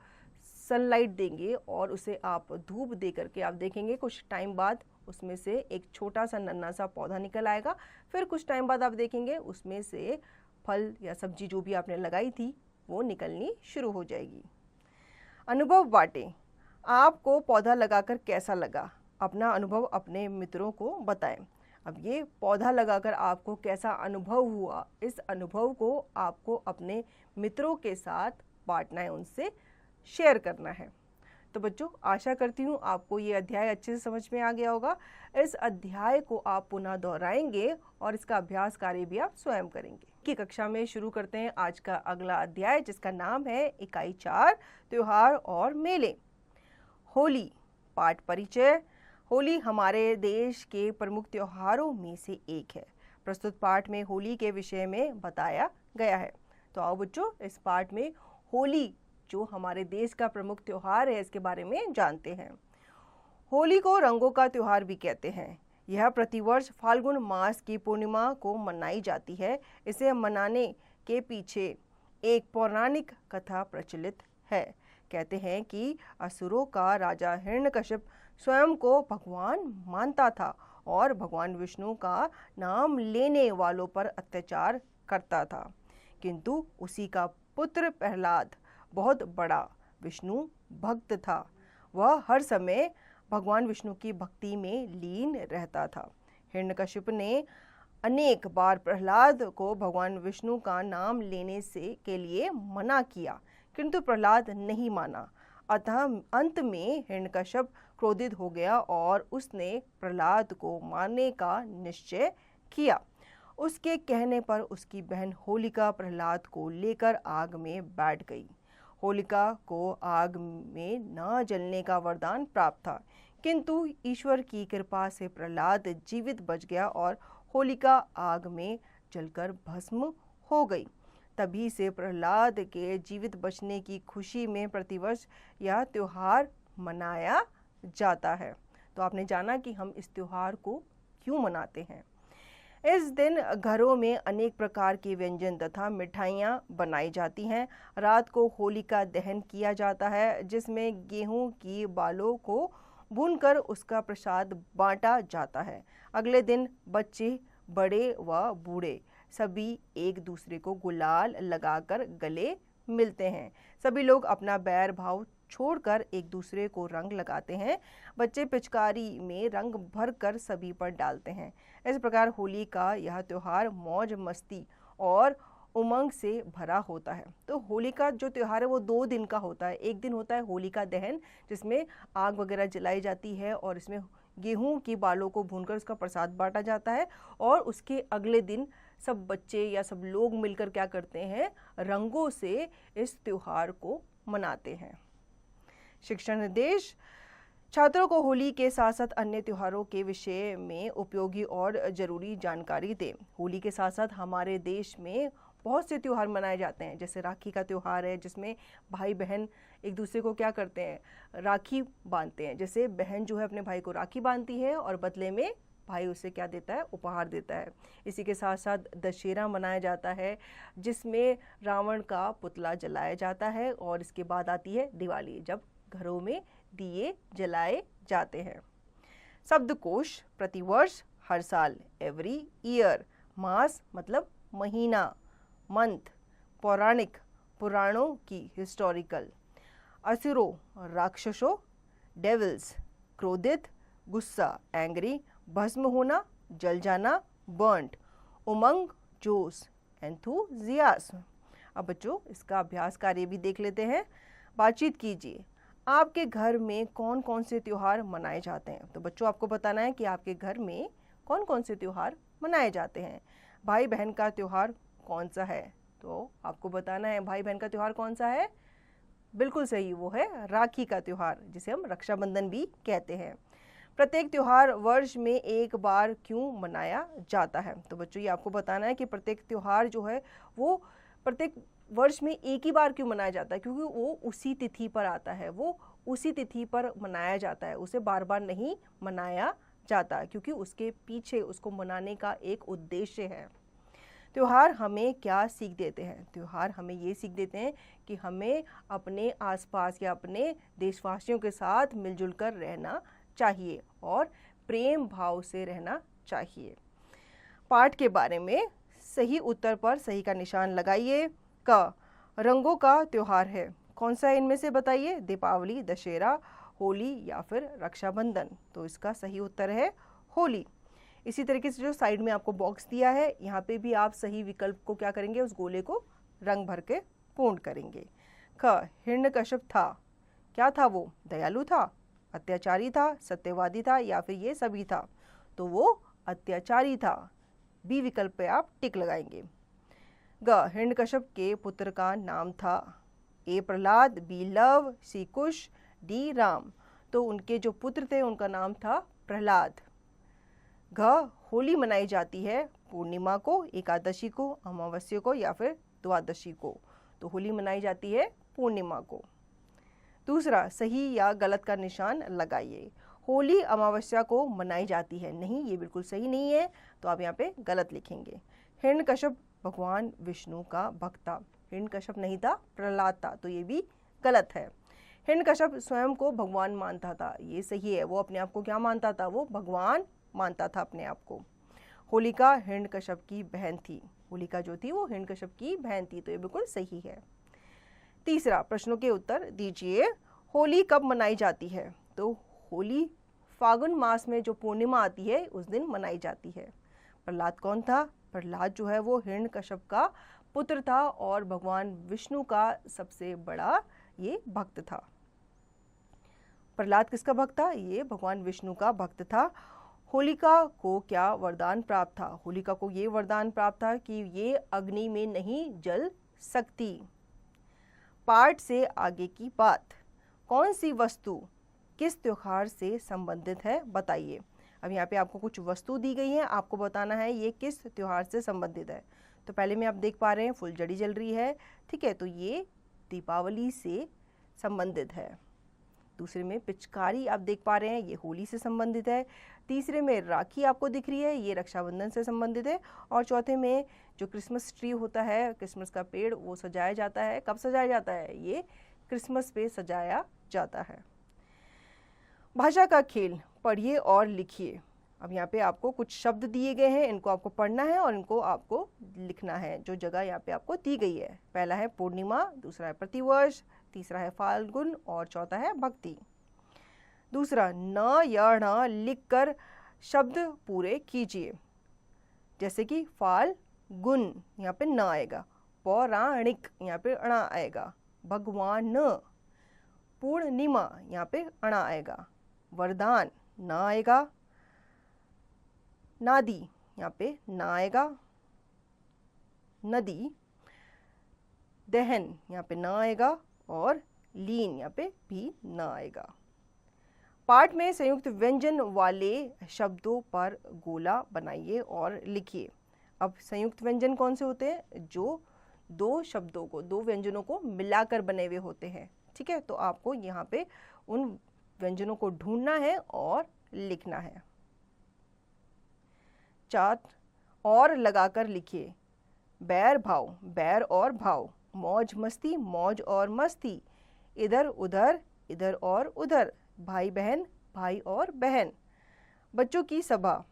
सनलाइट देंगे और उसे आप धूप दे करके आप देखेंगे कुछ टाइम बाद उसमें से एक छोटा सा नन्हा सा पौधा निकल आएगा। फिर कुछ टाइम बाद आप देखेंगे उसमें से फल या सब्जी जो भी आपने लगाई थी वो निकलनी शुरू हो जाएगी। अनुभव बांटें। आपको पौधा लगाकर कैसा लगा? अपना अनुभव अपने मित्रों को बताएं। अब ये पौधा लगाकर आपको कैसा अनुभव हुआ, इस अनुभव को आपको अपने मित्रों के साथ बांटना है, उनसे शेयर करना है। तो बच्चों, आशा करती हूँ आपको ये अध्याय अच्छे से समझ में आ गया होगा। इस अध्याय को आप पुनः दोहराएंगे और इसका अभ्यास कार्य भी आप स्वयं करेंगे। की कक्षा में शुरू करते हैं आज का अगला अध्याय, जिसका नाम है इकाई 4, त्योहार और मेले। होली। पाठ परिचय। होली हमारे देश के प्रमुख त्योहारों में से एक है। प्रस्तुत पाठ में होली के विषय में बताया गया है। तो आओ बच्चों, इस पाठ में होली जो हमारे देश का प्रमुख त्योहार है इसके बारे में जानते हैं। होली को रंगों का त्योहार भी कहते हैं। यह प्रतिवर्ष फाल्गुन मास की पूर्णिमा को मनाई जाती है। इसे मनाने के पीछे एक पौराणिक कथा प्रचलित है। कहते हैं कि असुरों का राजा हिरण्यकश्यप स्वयं को भगवान मानता था और भगवान विष्णु का नाम लेने वालों पर अत्याचार करता था, किंतु उसी का पुत्र प्रहलाद बहुत बड़ा विष्णु भक्त था। वह हर समय भगवान विष्णु की भक्ति में लीन रहता था। हिरण्यकश्यप ने अनेक बार प्रहलाद को भगवान विष्णु का नाम लेने से के लिए मना किया, किंतु प्रहलाद नहीं माना। अतः अंत में हिरण्यकश्यप क्रोधित हो गया और उसने प्रहलाद को मारने का निश्चय किया। उसके कहने पर उसकी बहन होलिका प्रहलाद को लेकर आग में बैठ गई। होलिका को आग में न जलने का वरदान प्राप्त था, किंतु ईश्वर की कृपा से प्रहलाद जीवित बच गया और होलिका आग में जलकर भस्म हो गई। तभी से प्रहलाद के जीवित बचने की खुशी में प्रतिवर्ष यह त्योहार मनाया जाता है। तो आपने जाना कि हम इस त्योहार को क्यों मनाते हैं। इस दिन घरों में अनेक प्रकार के व्यंजन तथा मिठाइयाँ बनाई जाती हैं। रात को होलिका दहन किया जाता है, जिसमें गेहूं की बालों को भूनकर उसका प्रसाद बांटा जाता है। अगले दिन बच्चे, बड़े व बूढ़े सभी एक दूसरे को गुलाल लगाकर गले मिलते हैं। सभी लोग अपना बैर भाव छोड़कर एक दूसरे को रंग लगाते हैं। बच्चे पिचकारी में रंग भरकर सभी पर डालते हैं। इस प्रकार होली का यह त्योहार मौज मस्ती और उमंग से भरा होता है। तो होली का जो त्योहार है वो 2 दिन का होता है। एक दिन होता है होलिका दहन, जिसमें आग वगैरह जलाई जाती है और इसमें गेहूं की बालों को भूनकर उसका प्रसाद बांटा जाता है। और उसके अगले दिन सब बच्चे या सब लोग मिलकर क्या करते हैं, रंगों से इस त्योहार को मनाते हैं। शिक्षण निर्देश। छात्रों को होली के साथ साथ अन्य त्योहारों के विषय में उपयोगी और जरूरी जानकारी दें। होली के साथ साथ हमारे देश में बहुत से त्योहार मनाए जाते हैं। जैसे राखी का त्योहार है, जिसमें भाई बहन एक दूसरे को क्या करते हैं, राखी बांधते हैं। जैसे बहन जो है अपने भाई को राखी बांधती है और बदले में भाई उसे क्या देता है, उपहार देता है। इसी के साथ साथ दशहरा मनाया जाता है, जिसमें रावण का पुतला जलाया जाता है। और इसके बाद आती है दिवाली, जब घरों में दिए जलाए जाते हैं। शब्दकोश। प्रतिवर्ष, हर साल, एवरी ईयर। मास मतलब महीना, मंथ। पौराणिक, पुराणों की, हिस्टोरिकल। असुरों, राक्षसों, डेविल्स। क्रोधित, गुस्सा, एंग्री। भस्म होना, जल जाना, बर्न्ड, उमंग, जोश, एंथुजियाज्म। अब बच्चों इसका अभ्यास कार्य भी देख लेते हैं। बातचीत कीजिए। आपके घर में कौन कौन से त्योहार मनाए जाते हैं? तो बच्चों आपको बताना है कि आपके घर में कौन कौन से त्योहार मनाए जाते हैं। भाई बहन का त्योहार कौन सा है? तो आपको बताना है भाई बहन का त्योहार कौन सा है। बिल्कुल सही, वो है राखी का त्योहार, जिसे हम रक्षाबंधन भी कहते हैं। प्रत्येक त्योहार वर्ष में एक बार क्यों मनाया जाता है? तो बच्चों ये आपको बताना है कि प्रत्येक त्योहार जो है वो प्रत्येक वर्ष में एक ही बार क्यों मनाया जाता है, क्योंकि वो उसी तिथि पर आता है, वो उसी तिथि पर मनाया जाता है, उसे बार बार नहीं मनाया जाता, क्योंकि उसके पीछे उसको मनाने का एक उद्देश्य है। त्योहार हमें क्या सीख देते हैं? त्योहार हमें ये सीख देते हैं कि हमें अपने आसपास या अपने देशवासियों के साथ मिलजुल कर रहना चाहिए और प्रेम भाव से रहना चाहिए। पाठ के बारे में सही उत्तर पर सही का निशान लगाइए। क, रंगों का त्योहार है, कौन सा इनमें से बताइए? दीपावली, दशहरा, होली या फिर रक्षाबंधन। तो इसका सही उत्तर है होली। इसी तरीके से जो साइड में आपको बॉक्स दिया है, यहाँ पे भी आप सही विकल्प को क्या करेंगे, उस गोले को रंग भर के पूर्ण करेंगे। ख, हिरण्यकश्यप था, क्या था वो? दयालु था, अत्याचारी था, सत्यवादी था या फिर ये सभी था? तो वो अत्याचारी था। बी विकल्प पे आप टिक लगाएंगे। ग, हिरण्यकश्यप के पुत्र का नाम था? ए प्रहलाद, बी लव, सी कुश, डी राम। तो उनके जो पुत्र थे उनका नाम था प्रहलाद। घ, होली मनाई जाती है पूर्णिमा को, एकादशी को, अमावस्या को या फिर द्वादशी को? तो होली मनाई जाती है पूर्णिमा को। दूसरा, सही या गलत का निशान लगाइए। होली अमावस्या को मनाई जाती है, नहीं, ये बिल्कुल सही नहीं है, तो आप यहाँ पे गलत लिखेंगे। हिरण्यकश्यप भगवान विष्णु का भक्त था, हिरण्यकश्यप नहीं था, प्रहलाद था, तो ये भी गलत है। हिरण्यकश्यप स्वयं को भगवान मानता था, ये सही है, वो अपने आप को क्या मानता था? वो भगवान मानता था अपने आप को। होलिका हिरण्यकश्यप की बहन थी, होलिका जो थी वो हिरण्यकश्यप की बहन थी, तो ये बिल्कुल सही है। तीसरा, प्रश्नों के उत्तर दीजिए। होली कब मनाई जाती है? तो होली फागुन मास में जो पूर्णिमा आती है उस दिन मनाई जाती है। प्रहलाद कौन था? प्रहलाद जो है वो हिरण्यकश्यप का पुत्र था और भगवान विष्णु का सबसे बड़ा ये भक्त था। प्रहलाद किसका भक्त था? ये भगवान विष्णु का भक्त था। होलिका को क्या वरदान प्राप्त था? होलिका को ये वरदान प्राप्त था कि ये अग्नि में नहीं जल सकती। पाठ से आगे की बात, कौन सी वस्तु किस त्योहार से संबंधित है बताइए। अब यहाँ पे आपको कुछ वस्तु दी गई है, आपको बताना है ये किस त्योहार से संबंधित है। तो पहले में आप देख पा रहे हैं फुलझड़ी जल रही है, ठीक है, तो ये दीपावली से संबंधित है। दूसरे में पिचकारी आप देख पा रहे हैं, ये होली से संबंधित है। तीसरे में राखी आपको दिख रही है, ये रक्षाबंधन से संबंधित है। और चौथे में जो क्रिसमस ट्री होता है, क्रिसमस का पेड़, वो सजाया जाता है। कब सजाया जाता है? ये क्रिसमस पे सजाया जाता है। भाषा का खेल, पढ़िए और लिखिए। अब यहाँ पे आपको कुछ शब्द दिए गए हैं, इनको आपको पढ़ना है और इनको आपको लिखना है, जो जगह यहाँ पे आपको दी गई है। पहला है पूर्णिमा, दूसरा है प्रतिवर्ष, तीसरा है फाल्गुन और चौथा है भक्ति। दूसरा, न या ण लिखकर शब्द पूरे कीजिए, जैसे कि फाल्गुन, यहाँ पे न आएगा। पौराणिक, यहाँ पे अणा आएगा। भगवान, पूर्णिमा, यहाँ पे अणा आएगा। वरदान, न आएगा। नादी, यहाँ पे न आएगा। नदी, दहन, यहाँ पे न आएगा। और लीन, यहाँ पे भी न आएगा। पाठ में संयुक्त व्यंजन वाले शब्दों पर गोला बनाइए और लिखिए। अब संयुक्त व्यंजन कौन से होते हैं? जो दो शब्दों को, दो व्यंजनों को मिलाकर बने हुए होते हैं, ठीक है। तो आपको यहाँ पे उन व्यंजनों को ढूंढना है और लिखना है। चार्ट और लगाकर लिखिए। बैर भाव, बैर और भाव। मौज मस्ती, मौज और मस्ती। इधर उधर, इधर और उधर। भाई बहन, भाई और बहन। बच्चों की सभा।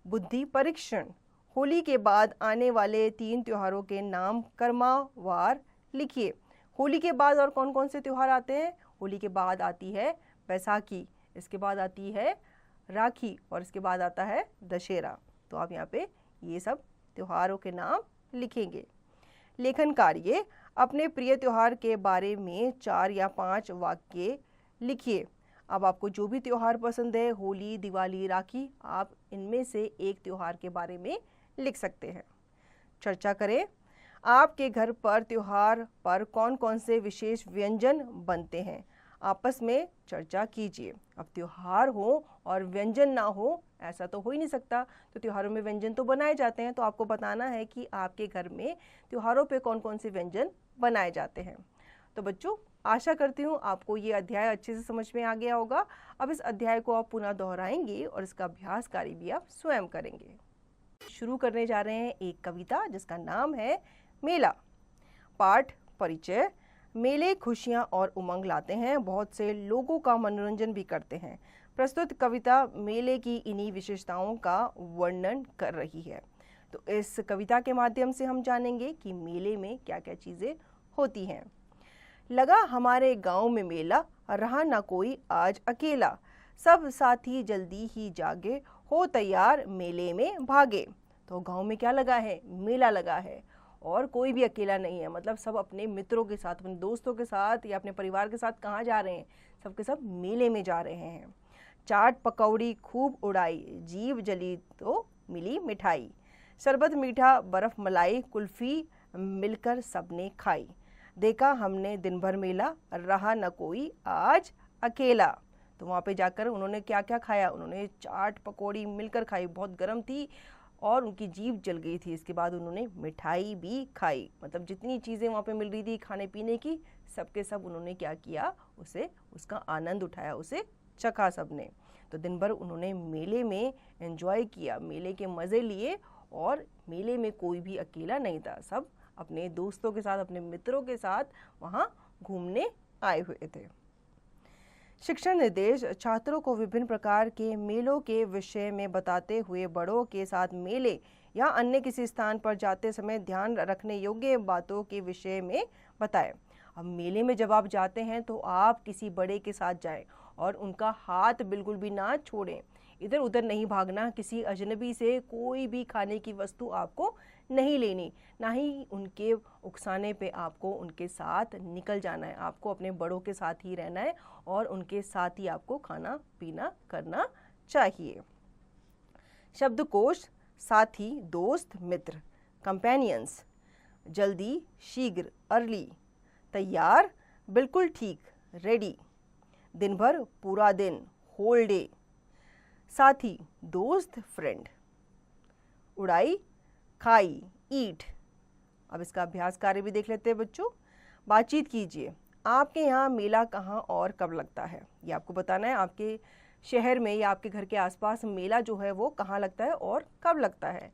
बुद्धि परीक्षण। होली के बाद आने वाले 3 त्योहारों के नाम क्रमवार लिखिए। होली के बाद और कौन कौन से त्योहार आते हैं? होली के बाद आती है बैसाखी, इसके बाद आती है राखी और इसके बाद आता है दशहरा। तो आप यहाँ पे ये सब त्योहारों के नाम लिखेंगे। लेखन कार्य, अपने प्रिय त्योहार के बारे में 4 या 5 वाक्य लिखिए। अब आपको जो भी त्योहार पसंद है, होली, दिवाली, राखी, आप इनमें से एक त्योहार के बारे में लिख सकते हैं। चर्चा करें, आपके घर पर त्योहार पर कौन कौन से विशेष व्यंजन बनते हैं, आपस में चर्चा कीजिए। अब त्योहार हो और व्यंजन ना हो ऐसा तो हो ही नहीं सकता, तो त्योहारों में व्यंजन तो बनाए जाते हैं, तो आपको बताना है कि आपके घर में त्योहारों पे कौन कौन से व्यंजन बनाए जाते हैं। तो बच्चों, आशा करती हूँ आपको ये अध्याय अच्छे से समझ में आ गया होगा। अब इस अध्याय को आप पुनः दोहराएंगे और इसका अभ्यास कार्य भी आप स्वयं करेंगे। शुरू करने जा रहे हैं एक कविता जिसका नाम है मेला। पाठ परिचय। मेले खुशियाँ और उमंग लाते हैं, बहुत से लोगों का मनोरंजन भी करते हैं। प्रस्तुत कविता मेले की इन्हीं विशेषताओं का वर्णन कर रही है। तो इस कविता के माध्यम से हम जानेंगे कि मेले में क्या क्या चीज़ें होती हैं। लगा हमारे गांव में मेला, रहा ना कोई आज अकेला। सब साथी जल्दी ही जागे, हो तैयार मेले में भागे। तो गांव में क्या लगा है? मेला लगा है, और कोई भी अकेला नहीं है। मतलब सब अपने मित्रों के साथ, अपने दोस्तों के साथ या अपने परिवार के साथ कहाँ जा रहे हैं? सबके सब मेले में जा रहे हैं। चाट पकौड़ी खूब उड़ाई, जीभ जली तो मिली मिठाई। शरबत मीठा बर्फ मलाई, कुल्फी मिलकर सबने खाई। देखा हमने दिन भर मेला, रहा न कोई आज अकेला। तो वहाँ पे जाकर उन्होंने क्या क्या खाया? उन्होंने चाट पकौड़ी मिलकर खाई, बहुत गर्म थी और उनकी जीभ जल गई थी। इसके बाद उन्होंने मिठाई भी खाई। मतलब जितनी चीज़ें वहाँ पे मिल रही थी खाने पीने की, सबके सब उन्होंने क्या किया? उसे उसका आनंद उठाया, उसे चखा सबने। तो दिन भर उन्होंने मेले में एंजॉय किया, मेले के मज़े लिए, और मेले में कोई भी अकेला नहीं था। सब अपने दोस्तों के साथ, अपने मित्रों के साथ वहाँ घूमने आए हुए थे। शिक्षण निर्देश। छात्रों को विभिन्न प्रकार के मेलों के विषय में बताते हुए बड़ों के साथ मेले या अन्य किसी स्थान पर जाते समय ध्यान रखने योग्य बातों के विषय में बताएं। अब मेले में जब आप जाते हैं तो आप किसी बड़े के साथ जाएं और उनका हाथ बिल्कुल भी ना छोड़ें। इधर उधर नहीं भागना, किसी अजनबी से कोई भी खाने की वस्तु आपको नहीं लेनी, ना ही उनके उकसाने पे आपको उनके साथ निकल जाना है। आपको अपने बड़ों के साथ ही रहना है और उनके साथ ही आपको खाना पीना करना चाहिए। शब्दकोश। साथी, दोस्त, मित्र। कंपेनियंस। जल्दी, शीघ्र, अर्ली। तैयार, बिल्कुल ठीक, रेडी। दिन भर, पूरा दिन, होल डे। साथी, दोस्त, फ्रेंड। उड़ाई, खाई, ईट। अब इसका अभ्यास कार्य भी देख लेते हैं बच्चों। बातचीत कीजिए। आपके यहाँ मेला कहाँ और कब लगता है? ये आपको बताना है। आपके शहर में या आपके घर के आसपास मेला जो है वो कहाँ लगता है और कब लगता है।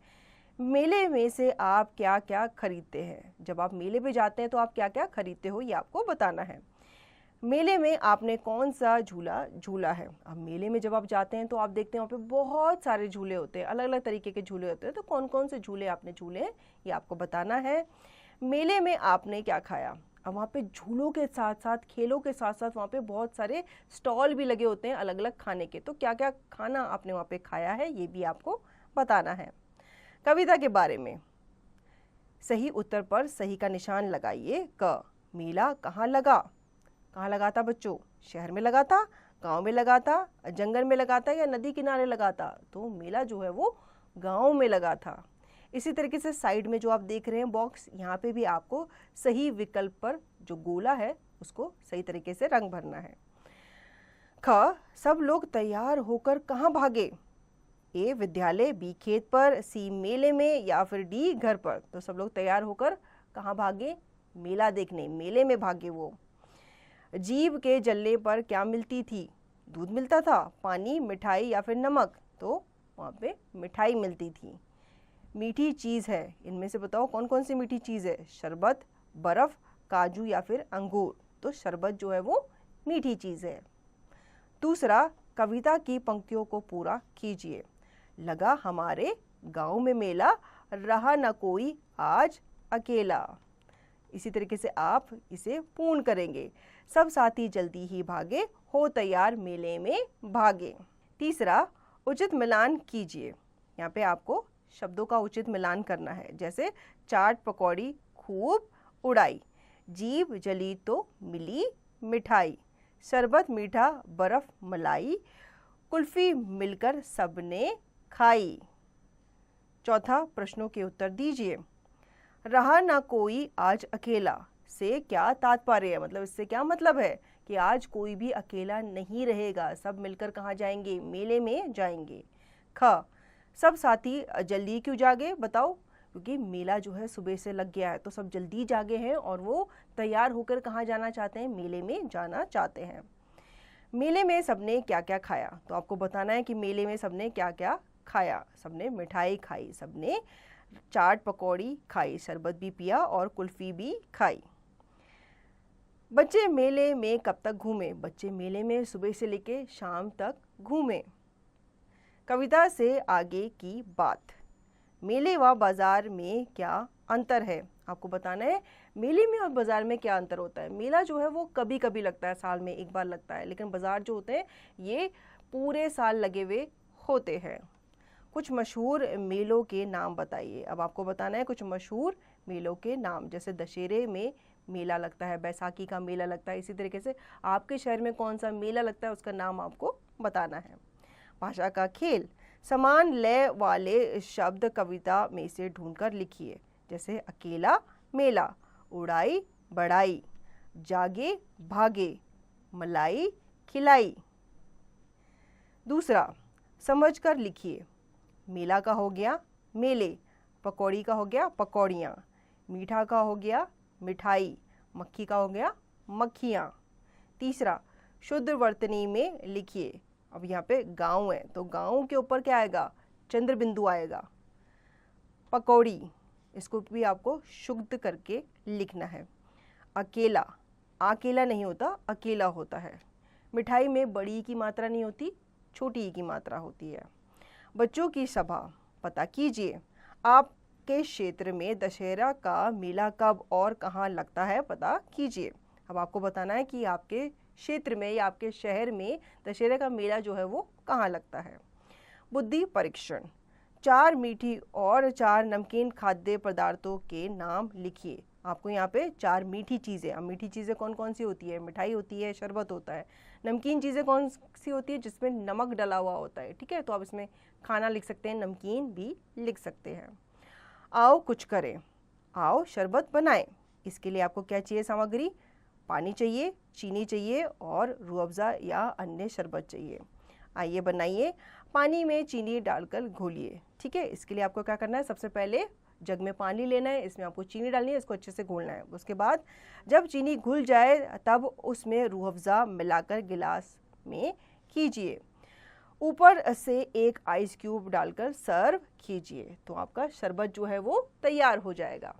मेले में से आप क्या क्या खरीदते हैं? जब आप मेले पे जाते हैं तो आप क्या क्या खरीदते हो, ये आपको बताना है। मेले में आपने कौन सा झूला झूला है? अब मेले में जब आप जाते हैं तो आप देखते हैं वहाँ पे बहुत सारे झूले होते हैं, अलग अलग तरीके के झूले होते हैं। तो कौन कौन से झूले आपने झूले हैं, ये आपको बताना है। मेले में आपने क्या खाया? अब वहाँ पे झूलों के साथ साथ, खेलों के साथ साथ वहाँ पे बहुत सारे स्टॉल भी लगे होते हैं अलग अलग खाने के। तो क्या क्या खाना आपने वहाँ पे खाया है, ये भी आपको बताना है। कविता के बारे में सही उत्तर पर सही का निशान लगाइए। क, मेला कहाँ लगा? कहाँ लगा था बच्चों? शहर में लगा था, गांव में लगा था, जंगल में लगा था, या नदी किनारे लगा था? तो मेला जो है वो गांव में लगा था। इसी तरीके से साइड में जो आप देख रहे हैं बॉक्स, यहाँ पे भी आपको सही विकल्प पर जो गोला है उसको सही तरीके से रंग भरना है। ख, सब लोग तैयार होकर कहाँ भागे? ए, विद्यालय, बी, खेत पर, सी, मेले में, या फिर डी, घर पर। तो सब लोग तैयार होकर कहाँ भागे? मेला देखने, मेले में भागे वो। जीभ के जलने पर क्या मिलती थी? दूध मिलता था, पानी, मिठाई, या फिर नमक? तो वहाँ पे मिठाई मिलती थी। मीठी चीज़ है, इनमें से बताओ कौन कौन सी मीठी चीज़ है? शरबत, बर्फ़, काजू, या फिर अंगूर? तो शरबत जो है वो मीठी चीज़ है। दूसरा, कविता की पंक्तियों को पूरा कीजिए। लगा हमारे गांव में मेला, रहा न कोई आज अकेला। इसी तरीके से आप इसे पूर्ण करेंगे। सब साथी जल्दी ही भागे, हो तैयार मेले में भागे। तीसरा, उचित मिलान कीजिए। यहाँ पे आपको शब्दों का उचित मिलान करना है। जैसे चाट पकौड़ी खूब उड़ाई, जीभ जली तो मिली मिठाई, शरबत मीठा बर्फ मलाई, कुल्फी मिलकर सबने खाई। चौथा, प्रश्नों के उत्तर दीजिए। रहा ना कोई आज अकेला से क्या तात्पर्य है, मतलब इससे क्या मतलब है कि आज कोई भी अकेला नहीं रहेगा, सब मिलकर कहाँ जाएंगे, मेले में जाएंगे। ख, सब साथी जल्दी क्यों जागे, बताओ। क्योंकि मेला जो है सुबह से लग गया है, तो सब जल्दी जागे हैं और वो तैयार होकर कहाँ जाना चाहते हैं, मेले में जाना चाहते हैं। मेले में सबने क्या क्या खाया, तो आपको बताना है कि मेले में सबने क्या क्या खाया। सबने मिठाई खाई, सबने चाट पकौड़ी खाई, शरबत भी पिया और कुल्फी भी खाई। बच्चे मेले में कब तक घूमे, बच्चे मेले में सुबह से लेके शाम तक घूमे। कविता से आगे की बात। मेले व बाजार में क्या अंतर है, आपको बताना है मेले में और बाजार में क्या अंतर होता है। मेला जो है वो कभी कभी लगता है, साल में एक बार लगता है, लेकिन बाजार जो होते हैं ये पूरे साल लगे हुए होते हैं। कुछ मशहूर मेलों के नाम बताइए। अब आपको बताना है कुछ मशहूर मेलों के नाम। जैसे दशहरे में मेला लगता है, बैसाखी का मेला लगता है, इसी तरीके से आपके शहर में कौन सा मेला लगता है उसका नाम आपको बताना है। भाषा का खेल। समान लय वाले शब्द कविता में से ढूंढकर लिखिए। जैसे अकेला मेला, उड़ाई बढ़ाई, जागे भागे, मलाई खिलाई। दूसरा, समझकर लिखिए। मेला का हो गया मेले, पकौड़ी का हो गया पकौड़ियाँ, मीठा का हो गया मिठाई, मक्खी का हो गया मक्खियाँ। तीसरा, शुद्ध वर्तनी में लिखिए। अब यहाँ पे गांव है तो गांव के ऊपर क्या आएगा, चंद्र बिंदु आएगा। पकौड़ी, इसको भी आपको शुद्ध करके लिखना है। अकेला, अकेला नहीं होता, अकेला होता है। मिठाई में बड़ी की मात्रा नहीं होती, छोटी की मात्रा होती है। बच्चों की सभा, पता कीजिए आपके क्षेत्र में दशहरा का मेला कब और कहाँ लगता है, पता कीजिए। अब आपको बताना है कि आपके क्षेत्र में या आपके शहर में दशहरे का मेला जो है वो कहाँ लगता है। बुद्धि परीक्षण। 4 मीठी और 4 नमकीन खाद्य पदार्थों के नाम लिखिए। आपको यहाँ पे 4 मीठी चीज़ें, अब मीठी चीज़ें कौन कौन सी होती है, मिठाई होती है, शरबत होता है। नमकीन चीज़ें कौन सी होती है, जिसमें नमक डला हुआ होता है, ठीक है, तो आप इसमें खाना लिख सकते हैं, नमकीन भी लिख सकते हैं। आओ कुछ करें, आओ शरबत बनाएं। इसके लिए आपको क्या चाहिए सामग्री, पानी चाहिए, चीनी चाहिए और रूह अफ़ज़ा या अन्य शरबत चाहिए। आइए बनाइए। पानी में चीनी डालकर घोलिए, ठीक है। इसके लिए आपको क्या करना है, सबसे पहले जग में पानी लेना है, इसमें आपको चीनी डालनी है, इसको अच्छे से घोलना है। उसके बाद जब चीनी घुल जाए तब उसमें रूह अफ़ज़ा मिलाकर गिलास में कीजिए। ऊपर से एक आइस क्यूब डालकर सर्व कीजिए, तो आपका शरबत जो है वो तैयार हो जाएगा।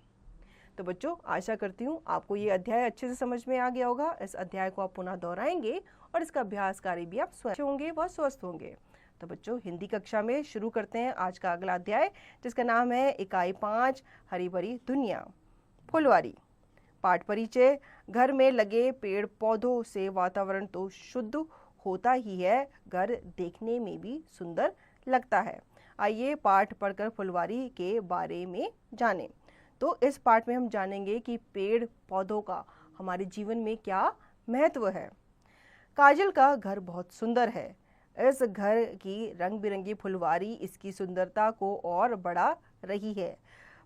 तो बच्चों, आशा करती हूँ आपको ये अध्याय अच्छे से समझ में आ गया होगा। इस अध्याय को आप पुनः दोहराएंगे और इसका अभ्यास कार्य भी आप स्वयं होंगे व स्वस्थ होंगे। तो बच्चों, हिंदी कक्षा में शुरू करते हैं आज का अगला अध्याय, जिसका नाम है इकाई 5 हरी भरी दुनिया। फुलवारी। पाठ परिचय। घर में लगे पेड़ पौधों से वातावरण तो शुद्ध होता ही है, घर देखने में भी सुंदर लगता है। आइए पाठ पढ़कर फुलवारी के बारे में जानें। तो इस पाठ में हम जानेंगे कि पेड़ पौधों का हमारे जीवन में क्या महत्व है। काजल का घर बहुत सुंदर है। इस घर की रंग बिरंगी फुलवारी इसकी सुंदरता को और बढ़ा रही है।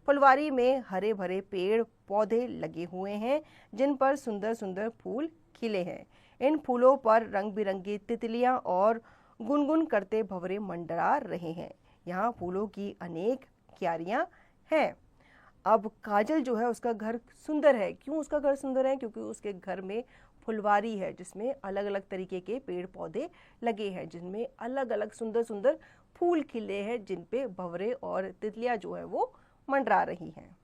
फुलवारी में हरे भरे पेड़ पौधे लगे हुए हैं, जिन पर सुंदर सुंदर फूल खिले हैं। इन फूलों पर रंग बिरंगी तितलियां और गुनगुन करते भंवरे मंडरा रहे हैं। यहाँ फूलों की अनेक क्यारियां हैं। अब काजल जो है उसका घर सुंदर है। क्यों उसका घर सुंदर है? क्योंकि उसके घर में फुलवारी है, जिसमें अलग अलग तरीके के पेड़ पौधे लगे हैं, जिनमें अलग अलग सुंदर सुंदर फूल खिले हैं, जिन पे भंवरे और तितलियां जो है वो मंडरा रही हैं,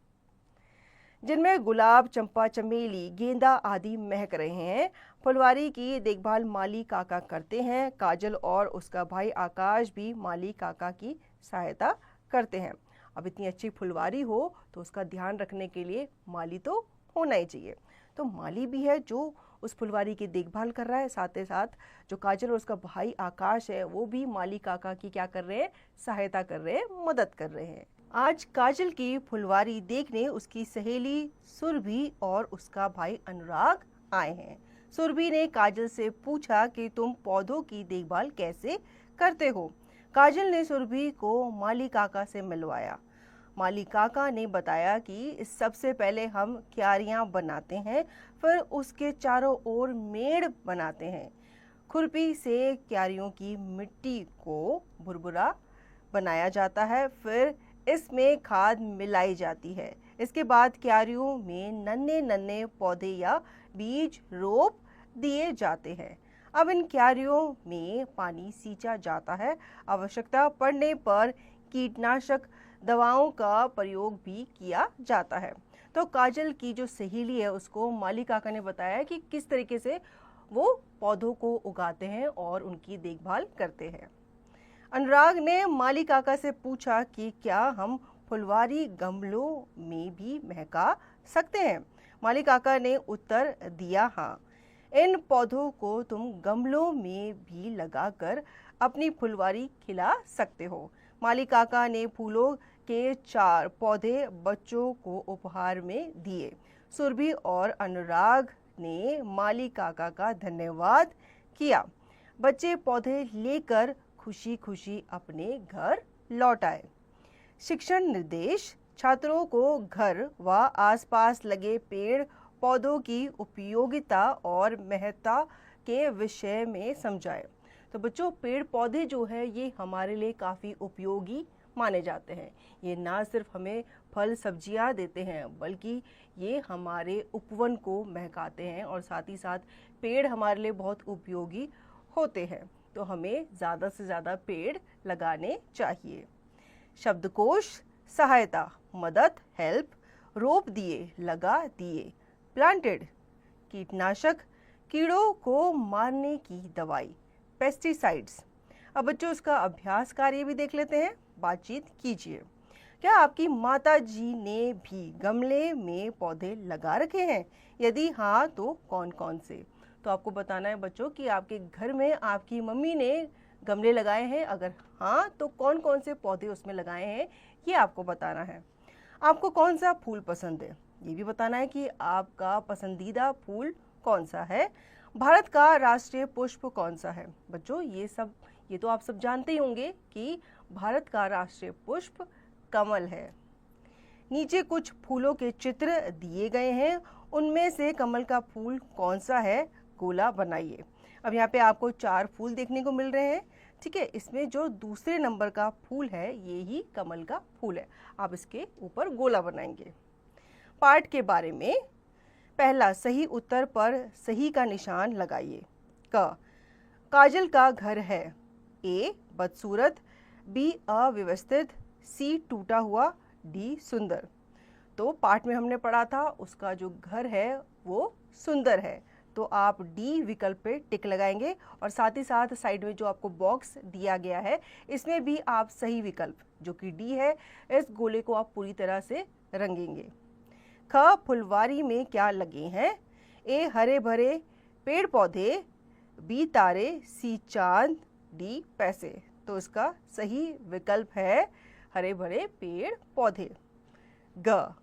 जिनमें गुलाब, चंपा, चमेली, गेंदा आदि महक रहे हैं। फुलवारी की देखभाल माली काका करते हैं। काजल और उसका भाई आकाश भी माली काका की सहायता करते हैं। अब इतनी अच्छी फुलवारी हो तो उसका ध्यान रखने के लिए माली तो होना ही चाहिए। तो माली भी है जो उस फुलवारी की देखभाल कर रहा है। साथ ही साथ जो काजल और उसका भाई आकाश है वो भी माली काका की क्या कर रहे हैं, सहायता कर रहे हैं, मदद कर रहे हैं। आज काजल की फुलवारी देखने उसकी सहेली सुरभि और उसका भाई अनुराग आए हैं। सुरभि ने काजल से पूछा कि तुम पौधों की देखभाल कैसे करते हो। काजल ने सुरभि को माली काका से मिलवाया। माली काका ने बताया कि सबसे पहले हम क्यारियां बनाते हैं, फिर उसके चारों ओर मेड़ बनाते हैं। खुरपी से क्यारियों की मिट्टी को भुरभुरा बनाया जाता है, फिर इसमें खाद मिलाई जाती है। इसके बाद क्यारियों में नन्हे नन्हे पौधे या बीज रोप दिए जाते हैं। अब इन क्यारियों में पानी सींचा जाता है। आवश्यकता पड़ने पर कीटनाशक दवाओं का प्रयोग भी किया जाता है। तो काजल की जो सहेली है उसको माली काका ने बताया कि किस तरीके से वो पौधों को उगाते हैं और उनकी देखभाल करते हैं। अनुराग ने माली काका से पूछा कि क्या हम फुलवारी गमलों में भी महका सकते हैं। माली काका ने उत्तर दिया, हाँ, इन पौधों को तुम गमलों में भी लगाकर अपनी फुलवारी खिला सकते हो। माली काका ने फूलों के 4 पौधे बच्चों को उपहार में दिए। सुरभि और अनुराग ने माली काका का धन्यवाद किया। बच्चे पौधे लेकर खुशी खुशी अपने घर लौट आए। शिक्षण निर्देश छात्रों को घर व आसपास लगे पेड़ पौधों की उपयोगिता और महत्ता के विषय में समझाए। तो बच्चों, पेड़ पौधे जो है ये हमारे लिए काफ़ी उपयोगी माने जाते हैं। ये ना सिर्फ हमें फल सब्जियां देते हैं बल्कि ये हमारे उपवन को महकाते हैं और साथ ही साथ पेड़ हमारे लिए बहुत उपयोगी होते हैं। तो हमें ज़्यादा से ज़्यादा पेड़ लगाने चाहिए। शब्दकोश: सहायता, मदद, हेल्प, रोप दिए, लगा दिए, प्लांटेड, कीटनाशक, कीड़ों को मारने की दवाई, पेस्टिसाइड्स। अब बच्चों इसका अभ्यास कार्य भी देख लेते हैं। बातचीत कीजिए। क्या आपकी माता जी ने भी गमले में पौधे लगा रखे हैं? यदि हाँ तो कौन कौन से? तो आपको बताना है बच्चों कि आपके घर में आपकी मम्मी ने गमले लगाए हैं। अगर हाँ तो कौन कौन से पौधे उसमें लगाए हैं ये आपको बताना है। आपको कौन सा फूल पसंद है ये भी बताना है कि आपका पसंदीदा फूल कौन सा है। भारत का राष्ट्रीय पुष्प कौन सा है? बच्चों ये तो आप सब जानते ही होंगे कि भारत का राष्ट्रीय पुष्प कमल है। नीचे कुछ फूलों के चित्र दिए गए हैं, उनमें से कमल का फूल कौन सा है? गोला बनाइए। अब यहाँ पे आपको 4 फूल देखने को मिल रहे हैं, ठीक है। इसमें जो दूसरे नंबर का फूल है ये ही कमल का फूल है। आप इसके ऊपर गोला बनाएंगे। पाठ के बारे में पहला सही उत्तर पर सही का निशान लगाइए। काजल का घर है। ए बदसूरत, बी अव्यवस्थित, सी टूटा हुआ, डी सुंदर। तो पाठ में हमने पढ़ा था उसका जो घर है वो सुंदर है, तो आप डी विकल्प पे टिक लगाएंगे और साथ ही साथ साइड में जो आपको बॉक्स दिया गया है इसमें भी आप सही विकल्प जो कि डी है इस गोले को आप पूरी तरह से रंगेंगे। ख फुलवारी में क्या लगे हैं? ए हरे भरे पेड़ पौधे, बी तारे, सी चांद, डी पैसे। तो इसका सही विकल्प है हरे भरे पेड़ पौधे। ग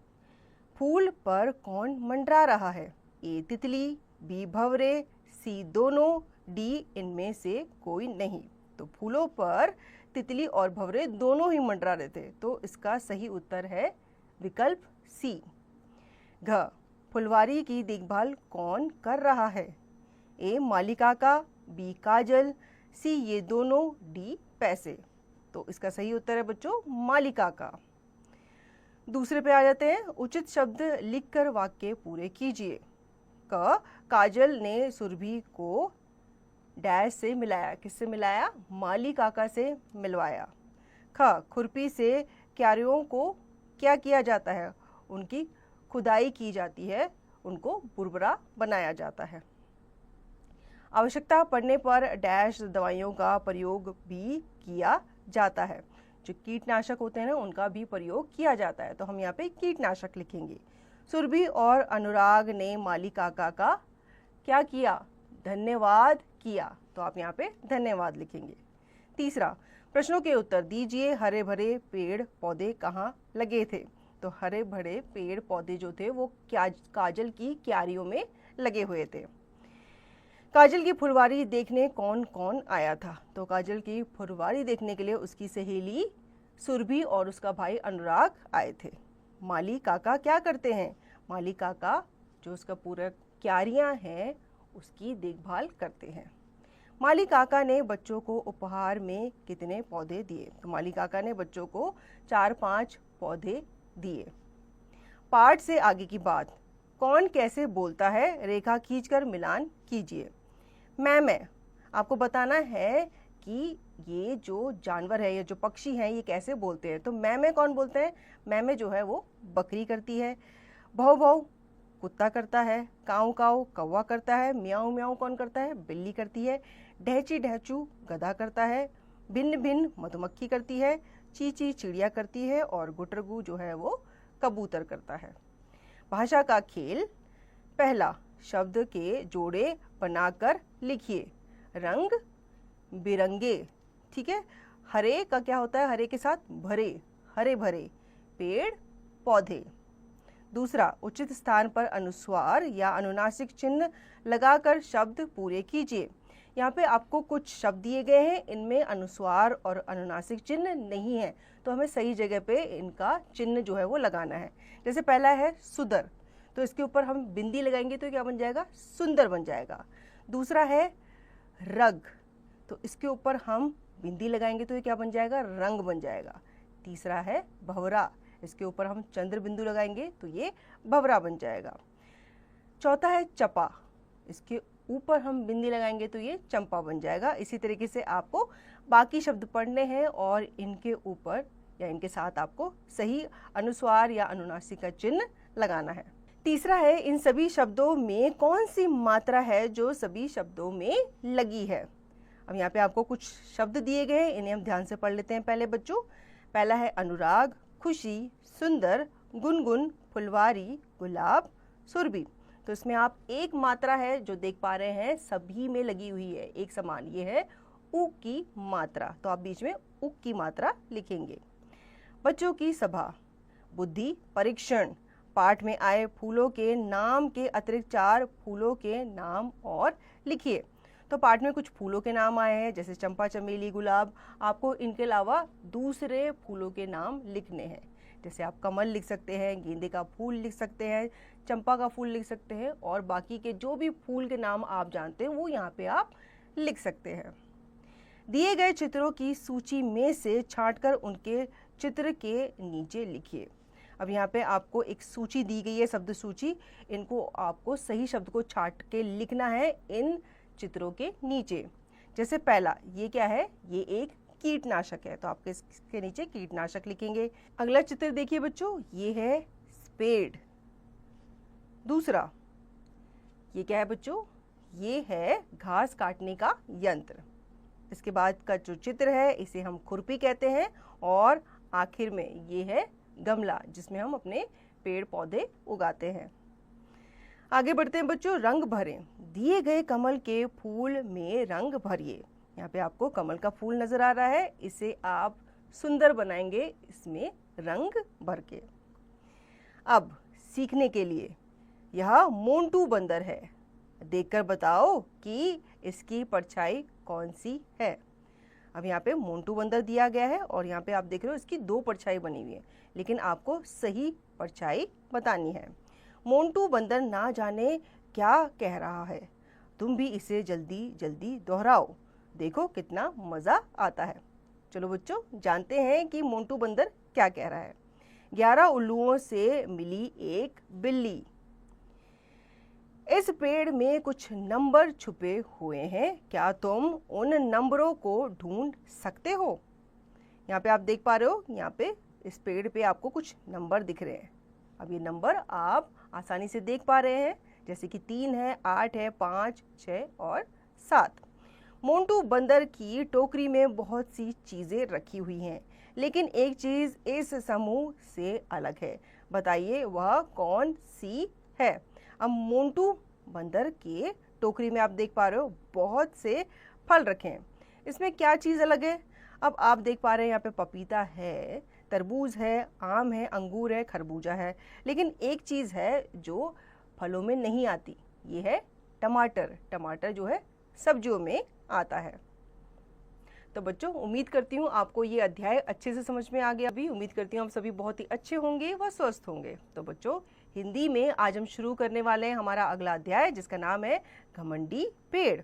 फूल पर कौन मंडरा रहा है? ए तितली, बी भंवरे, सी दोनों, डी इनमें से कोई नहीं। तो फूलों पर तितली और भंवरे दोनों ही मंडरा रहे थे, तो इसका सही उत्तर है विकल्प सी। घ फुलवारी की देखभाल कौन कर रहा है? ए माली काका, बी काजल, सी ये दोनों, डी पैसे। तो इसका सही उत्तर है बच्चों माली काका। दूसरे पे आ जाते हैं। उचित शब्द लिखकर वाक्य पूरे कीजिए। क काजल ने सुरभि को डैश से मिलाया। किससे मिलाया? माली काका से मिलवाया। ख खुरपी से क्यारियों को क्या किया जाता है? उनकी खुदाई की जाती है, उनको बुरबुरा बनाया जाता है। आवश्यकता पड़ने पर डैश दवाइयों का प्रयोग भी किया जाता है। जो कीटनाशक होते हैं ना उनका भी प्रयोग किया जाता है, तो हम यहाँ पे कीटनाशक लिखेंगे। सुरभि और अनुराग ने माली काका का क्या किया, धन्यवाद किया, तो आप यहाँ पे धन्यवाद लिखेंगे। तीसरा, प्रश्नों के उत्तर दीजिए। हरे भरे पेड़ पौधे कहाँ लगे थे? तो हरे भरे पेड़ पौधे जो थे वो काजल की क्यारियों में लगे हुए थे। काजल की फुलवारी देखने कौन कौन आया था? तो काजल की फुलवारी देखने के लिए उसकी सहेली सुरभि और उसका भाई अनुराग आए थे। माली काका क्या करते हैं? माली काका जो उसका पूरा क्यारियां हैं उसकी देखभाल करते हैं। माली काका ने बच्चों को उपहार में कितने पौधे दिए? तो माली काका ने बच्चों को 4-5 पौधे दिए। पाठ से आगे की बात, कौन कैसे बोलता है? रेखा खींचकर मिलान कीजिए। मैं आपको बताना है कि ये जो जानवर है, ये जो पक्षी हैं, ये कैसे बोलते हैं। तो मैं कौन बोलते हैं? मैं जो है वो बकरी करती है, भौ भौ कुत्ता करता है, काऊ काऊ कौवा करता है, म्याऊ म्याऊ कौन करता है? बिल्ली करती है, ढहची ढहचू गधा करता है, भिन्न भिन्न मधुमक्खी करती है, ची ची चिड़िया करती है और गुटरगू जो है वो कबूतर करता है। भाषा का खेल, पहला, शब्द के जोड़े बनाकर लिखिए। रंग बिरंगे, ठीक है। हरे का क्या होता है? हरे के साथ भरे, हरे भरे, पेड़ पौधे। दूसरा, उचित स्थान पर अनुस्वार या अनुनासिक चिन्ह लगाकर शब्द पूरे कीजिए। यहाँ पे आपको कुछ शब्द दिए गए हैं, इनमें अनुस्वार और अनुनासिक चिन्ह नहीं है, तो हमें सही जगह पे इनका चिन्ह जो है वो लगाना है। जैसे पहला है सुंदर, तो इसके ऊपर हम बिंदी लगाएंगे तो क्या बन जाएगा? सुंदर बन जाएगा। दूसरा है रग, तो इसके ऊपर हम बिंदी लगाएंगे तो ये क्या बन जाएगा? रंग बन जाएगा। तीसरा है भंवरा, इसके ऊपर हम चंद्र बिंदु लगाएंगे तो ये भंवरा बन जाएगा। चौथा है चपा, इसके ऊपर हम बिंदी लगाएंगे तो ये चंपा बन जाएगा। इसी तरीके से आपको बाकी शब्द पढ़ने हैं और इनके ऊपर या इनके साथ आपको सही अनुस्वार या अनुनासिक का चिन्ह लगाना है। तीसरा है, इन सभी शब्दों में कौन सी मात्रा है जो सभी शब्दों में लगी है? अब यहाँ पे आपको कुछ शब्द दिए गए हैं, इन्हें हम ध्यान से पढ़ लेते हैं पहले बच्चों। पहला है अनुराग, खुशी, सुंदर, गुनगुन, फुलवारी, गुलाब, सुरभि। तो इसमें आप एक मात्रा है जो देख पा रहे हैं सभी में लगी हुई है एक समान, ये है उ की मात्रा, तो आप बीच में उ की मात्रा लिखेंगे। बच्चों की सभा, बुद्धि परीक्षण, पाठ में आए फूलों के नाम के अतिरिक्त 4 फूलों के नाम और लिखिए। तो पाठ में कुछ फूलों के नाम आए हैं जैसे चंपा, चमेली, गुलाब। आपको इनके अलावा दूसरे फूलों के नाम लिखने हैं, जैसे आप कमल लिख सकते हैं, गेंदे का फूल लिख सकते हैं, चंपा का फूल लिख सकते हैं और बाकी के जो भी फूल के नाम आप जानते हैं वो यहाँ पे आप लिख सकते हैं। दिए गए चित्रों की सूची में से छांटकर उनके चित्र के नीचे लिखिए। अब यहाँ पे आपको एक सूची दी गई है, शब्द सूची, इनको आपको सही शब्द को छांट के लिखना है इन चित्रों के नीचे। जैसे पहला, ये क्या है? ये एक कीटनाशक है, तो आपके इसके नीचे कीटनाशक लिखेंगे। अगला चित्र देखिए बच्चों, ये है स्पेड। दूसरा, ये क्या है बच्चों? ये है घास काटने का यंत्र। इसके बाद का जो चित्र है इसे हम खुरपी कहते हैं और आखिर में ये है गमला जिसमें हम अपने पेड़ पौधे उगाते हैं। आगे बढ़ते हैं बच्चों, रंग भरें। दिए गए कमल के फूल में रंग भरिए। यहाँ पे आपको कमल का फूल नजर आ रहा है, इसे आप सुंदर बनाएंगे इसमें रंग भर के। अब सीखने के लिए, यह मोंटू बंदर है, देखकर बताओ कि इसकी परछाई कौन सी है। अब यहाँ पे मोंटू बंदर दिया गया है और यहाँ पे आप देख रहे हो इसकी 2 परछाई बनी हुई है, लेकिन आपको सही परछाई बतानी है। मोंटू बंदर ना जाने क्या कह रहा है, तुम भी इसे जल्दी जल्दी दोहराओ, देखो कितना मज़ा आता है। चलो बच्चों, जानते हैं कि मोंटू बंदर क्या कह रहा है। 11 उल्लुओं से मिली एक बिल्ली, इस पेड़ में कुछ नंबर छुपे हुए हैं, क्या तुम उन नंबरों को ढूंढ सकते हो? यहाँ पे आप देख पा रहे हो, यहाँ पे इस पेड़ पे आपको कुछ नंबर दिख रहे हैं। अब ये नंबर आप आसानी से देख पा रहे हैं, जैसे कि 3 है, 8 है, 5, 6 और 7। मोंटू बंदर की टोकरी में बहुत सी चीज़ें रखी हुई हैं, लेकिन एक चीज़ इस समूह से अलग है, बताइए वह कौन सी है? अब मोंटू बंदर के टोकरी में आप देख पा रहे हो बहुत से फल रखे हैं। इसमें क्या चीज़ अलग है? अब आप देख पा रहे हैं यहाँ पे पपीता है, तरबूज है, आम है, अंगूर है, खरबूजा है, लेकिन एक चीज़ है जो फलों में नहीं आती, ये है टमाटर। टमाटर जो है सब्जियों में आता है। तो बच्चों, उम्मीद करती हूँ आपको ये अध्याय अच्छे से समझ में आ गया। अभी उम्मीद करती हूँ हम सभी बहुत ही अच्छे होंगे व स्वस्थ होंगे। तो बच्चों, हिंदी में आज हम शुरू करने वाले हैं हमारा अगला अध्याय, जिसका नाम है घमंडी पेड़।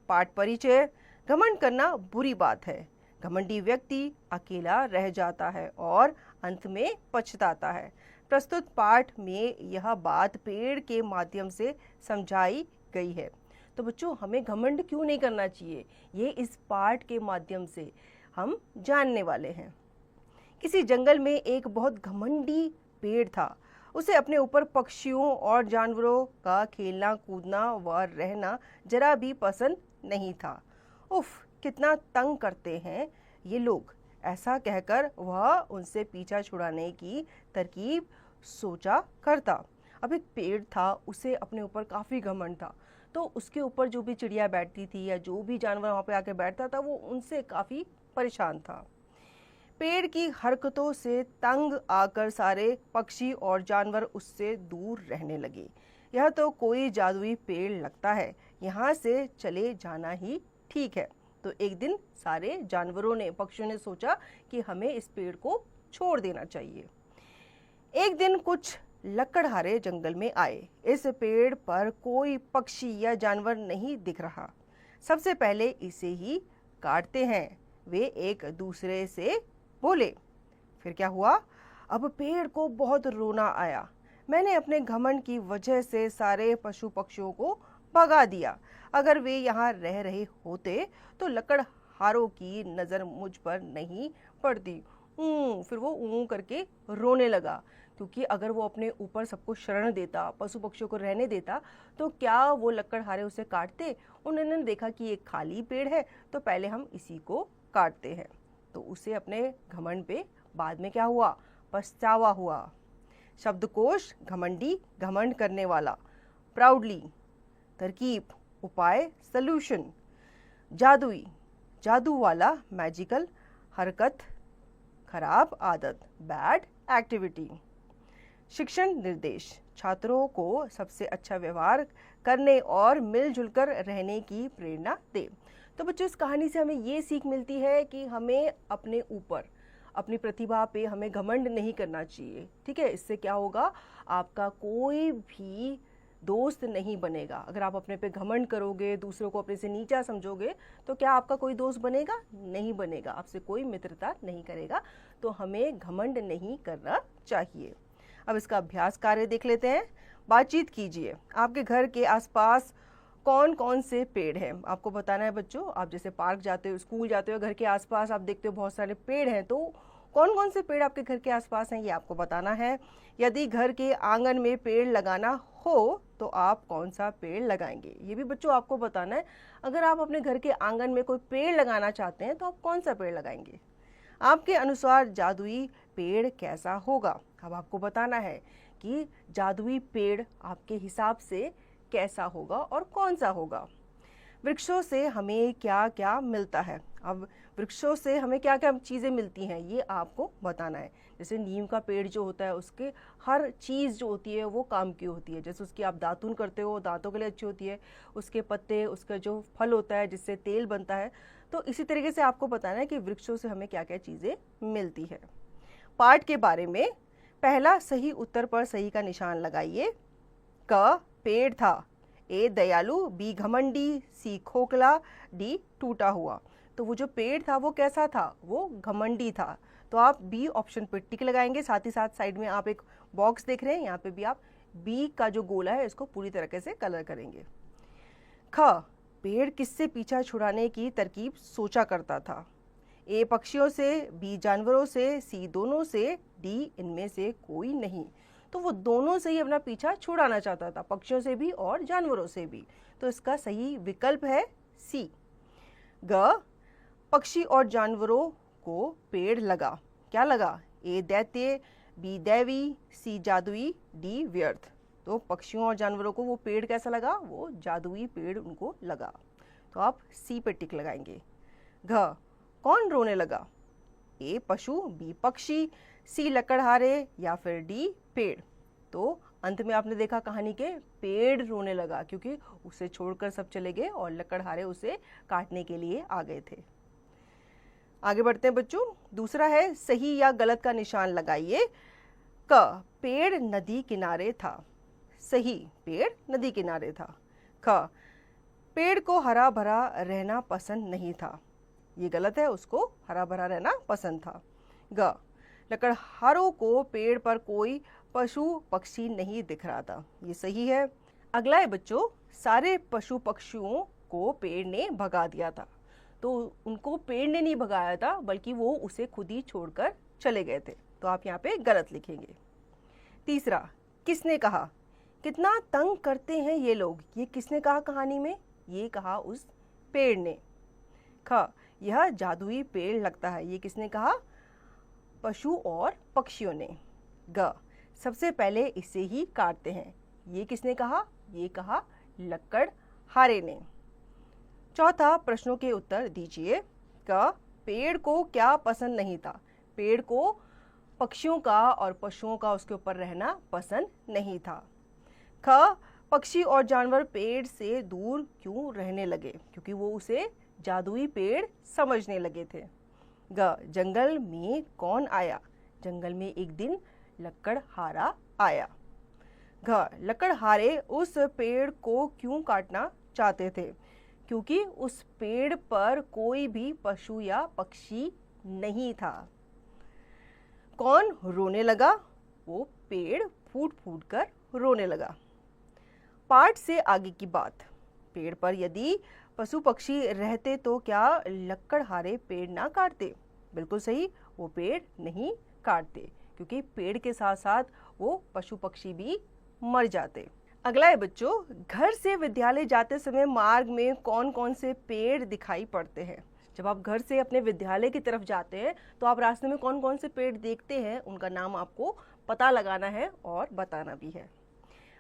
पाठ परिचय। घमंड करना बुरी बात है। घमंडी व्यक्ति अकेला रह जाता है और अंत में पछताता है। प्रस्तुत पाठ में यह बात पेड़ के माध्यम से समझाई गई है। तो बच्चों, हमें घमंड क्यों नहीं करना चाहिए, ये इस पाठ के माध्यम से हम जानने वाले हैं। किसी जंगल में एक बहुत घमंडी पेड़ था। उसे अपने ऊपर पक्षियों और जानवरों का खेलना कूदना व रहना जरा भी पसंद नहीं था। उफ, कितना तंग करते हैं ये लोग, ऐसा कहकर वह उनसे पीछा छुड़ाने की तरकीब सोचा करता। अब एक पेड़ था, उसे अपने ऊपर काफ़ी घमंड था, तो उसके ऊपर जो भी चिड़िया बैठती थी या जो भी जानवर वहाँ पे आके बैठता था, वो उनसे काफ़ी परेशान था। पेड़ की हरकतों से तंग आकर सारे पक्षी और जानवर उससे दूर रहने लगे। यह तो कोई जादुई पेड़ लगता है, यहाँ से चले जाना ही ठीक है। तो एक दिन सारे जानवरों ने, पक्षियों ने सोचा कि हमें इस पेड़ को छोड़ देना चाहिए। एक दिन कुछ लकड़हारे जंगल में आए। इस पेड़ पर कोई पक्षी या जानवर नहीं दिख रहा। सबसे पहले इसे ही काटते हैं, वे एक दूसरे से बोले। फिर क्या हुआ? अब पेड़ को बहुत रोना आया। मैंने अपने घमंड की वजह से सारे पशु पक्षियों को भगा दिया। अगर वे यहाँ रह रहे होते तो लकड़हारों की नज़र मुझ पर नहीं पड़ती। फिर वो करके रोने लगा, क्योंकि अगर वो अपने ऊपर सबको शरण देता, पशु पक्षियों को रहने देता, तो क्या वो लकड़हारे उसे काटते? उन्होंने देखा कि एक खाली पेड़ है, तो पहले हम इसी को काटते हैं। तो उसे अपने घमंड पे बाद में क्या हुआ? पछतावा हुआ। शब्दकोश: घमंडी, घमंड करने वाला। प्राउडली, तरकीब, उपाय, सल्यूशन। जादुई, जादू वाला, मैजिकल, हरकत, खराब आदत, बैड एक्टिविटी। शिक्षण निर्देश: छात्रों को सबसे अच्छा व्यवहार करने और मिलजुल कर रहने की प्रेरणा दे। तो बच्चों, इस कहानी से हमें ये सीख मिलती है कि हमें अपने ऊपर, अपनी प्रतिभा पे हमें घमंड नहीं करना चाहिए। ठीक है, इससे क्या होगा? आपका कोई भी दोस्त नहीं बनेगा। अगर आप अपने पे घमंड करोगे, दूसरों को अपने से नीचा समझोगे, तो क्या आपका कोई दोस्त बनेगा? नहीं बनेगा, आपसे कोई मित्रता नहीं करेगा। तो हमें घमंड नहीं करना चाहिए। अब इसका अभ्यास कार्य देख लेते हैं। बातचीत कीजिए। आपके घर के आसपास कौन कौन से पेड़ हैं? आपको बताना है बच्चों। आप जैसे पार्क जाते हो, स्कूल जाते हो, घर के आसपास आप देखते हो बहुत सारे पेड़ हैं, तो कौन कौन से पेड़ आपके घर के आसपास हैं, ये आपको बताना है। यदि घर के आंगन में पेड़ लगाना हो तो आप कौन सा पेड़ लगाएंगे, ये भी बच्चों आपको बताना है। अगर आप अपने घर के आंगन में कोई पेड़ लगाना चाहते हैं तो आप कौन सा पेड़ लगाएंगे? आपके अनुसार जादुई पेड़ कैसा होगा? अब आपको बताना है कि जादुई पेड़ आपके हिसाब से कैसा होगा और कौन सा होगा। वृक्षों से हमें क्या क्या मिलता है? अब वृक्षों से हमें क्या क्या चीज़ें मिलती हैं, ये आपको बताना है। जैसे नीम का पेड़ जो होता है, उसके हर चीज़ जो होती है वो काम की होती है। जैसे उसकी आप दातुन करते हो, दांतों के लिए अच्छी होती है। उसके पत्ते, उसका जो फल होता है जिससे तेल बनता है। तो इसी तरीके से आपको बताना है कि वृक्षों से हमें क्या क्या चीज़ें मिलती है। पाठ के बारे में पहला सही उत्तर पर सही का निशान लगाइए। क, पेड़ था। ए, दयालु। बी, घमंडी। सी, खोखला। डी, टूटा हुआ। तो वो जो पेड़ था वो कैसा था? वो घमंडी था। तो आप बी ऑप्शन पर टिक लगाएंगे। साथ ही साथ साइड में आप एक बॉक्स देख रहे हैं, यहाँ पे भी आप बी का जो गोला है इसको पूरी तरीके से कलर करेंगे। ख, पेड़ किससे पीछा छुड़ाने की तरकीब सोचा करता था? ए, पक्षियों से। बी, जानवरों से। सी, दोनों से। डी, इनमें से कोई नहीं। तो वो दोनों से ही अपना पीछा छुड़ाना चाहता था, पक्षियों से भी और जानवरों से भी। तो इसका सही विकल्प है सी। ग, पक्षी और जानवरों को पेड़ लगा। क्या लगा? ए, दैत्य। बी, दैवी। सी, जादुई। डी, व्यर्थ। तो पक्षियों और जानवरों को वो पेड़ कैसा लगा, वो जादुई पेड़ उनको लगा। तो आप सी पे टिक लगाएंगे। घ, कौन रोने लगा? ए पशु, बी पक्षी, सी लकड़हारे या फिर डी पेड़। तो अंत में आपने देखा कहानी के पेड़ रोने लगा क्योंकि उसे छोड़कर सब चले गए और लकड़हारे उसे काटने के लिए आ गए थे। आगे बढ़ते हैं बच्चों। दूसरा है सही या गलत का निशान लगाइए। क, पेड़ नदी किनारे था। सही, पेड़ नदी किनारे था। ख, पेड़ को हरा भरा रहना पसंद नहीं था। ये गलत है, उसको हरा भरा रहना पसंद था। ग, लकड़हारों को पेड़ पर कोई पशु पक्षी नहीं दिख रहा था। ये सही है। अगला है बच्चों, सारे पशु पक्षियों को पेड़ ने भगा दिया था। तो उनको पेड़ ने नहीं भगाया था बल्कि वो उसे खुद ही छोड़कर चले गए थे। तो आप यहाँ पे गलत लिखेंगे। तीसरा, किसने कहा? कितना तंग करते हैं ये लोग। ये किसने कहा कहानी में? ये कहा उस पेड़ ने। ख, यह जादुई पेड़ लगता है। ये किसने कहा? पशु और पक्षियों ने। ग, सबसे पहले इसे ही काटते हैं। ये किसने कहा? ये कहा लकड़हारे ने। चौथा, प्रश्नों के उत्तर दीजिए। क, पेड़ को क्या पसंद नहीं था? पेड़ को पक्षियों का और पशुओं का उसके ऊपर रहना पसंद नहीं था। ख, पक्षी और जानवर पेड़ से दूर क्यों रहने लगे? क्योंकि वो उसे जादुई पेड़ समझने लगे थे। ग, जंगल में कौन आया? जंगल में एक दिन लकड़हारा आया। घ, लकड़हारे उस पेड़ को क्यों काटना चाहते थे? क्योंकि उस पेड़ पर कोई भी पशु या पक्षी नहीं था। कौन रोने लगा? वो पेड़ फूट फूट कर रोने लगा। पाठ से आगे की बात। पेड़ पर यदि पशु पक्षी रहते तो क्या लकड़हारे पेड़ ना काटते? बिल्कुल सही, वो पेड़ नहीं काटते क्योंकि पेड़ के साथ साथ वो पशु पक्षी भी मर जाते। अगला है बच्चों, घर से विद्यालय जाते समय मार्ग में कौन कौन से पेड़ दिखाई पड़ते हैं? जब आप घर से अपने विद्यालय की तरफ जाते हैं तो आप रास्ते में कौन कौन से पेड़ देखते हैं, उनका नाम आपको पता लगाना है और बताना भी है।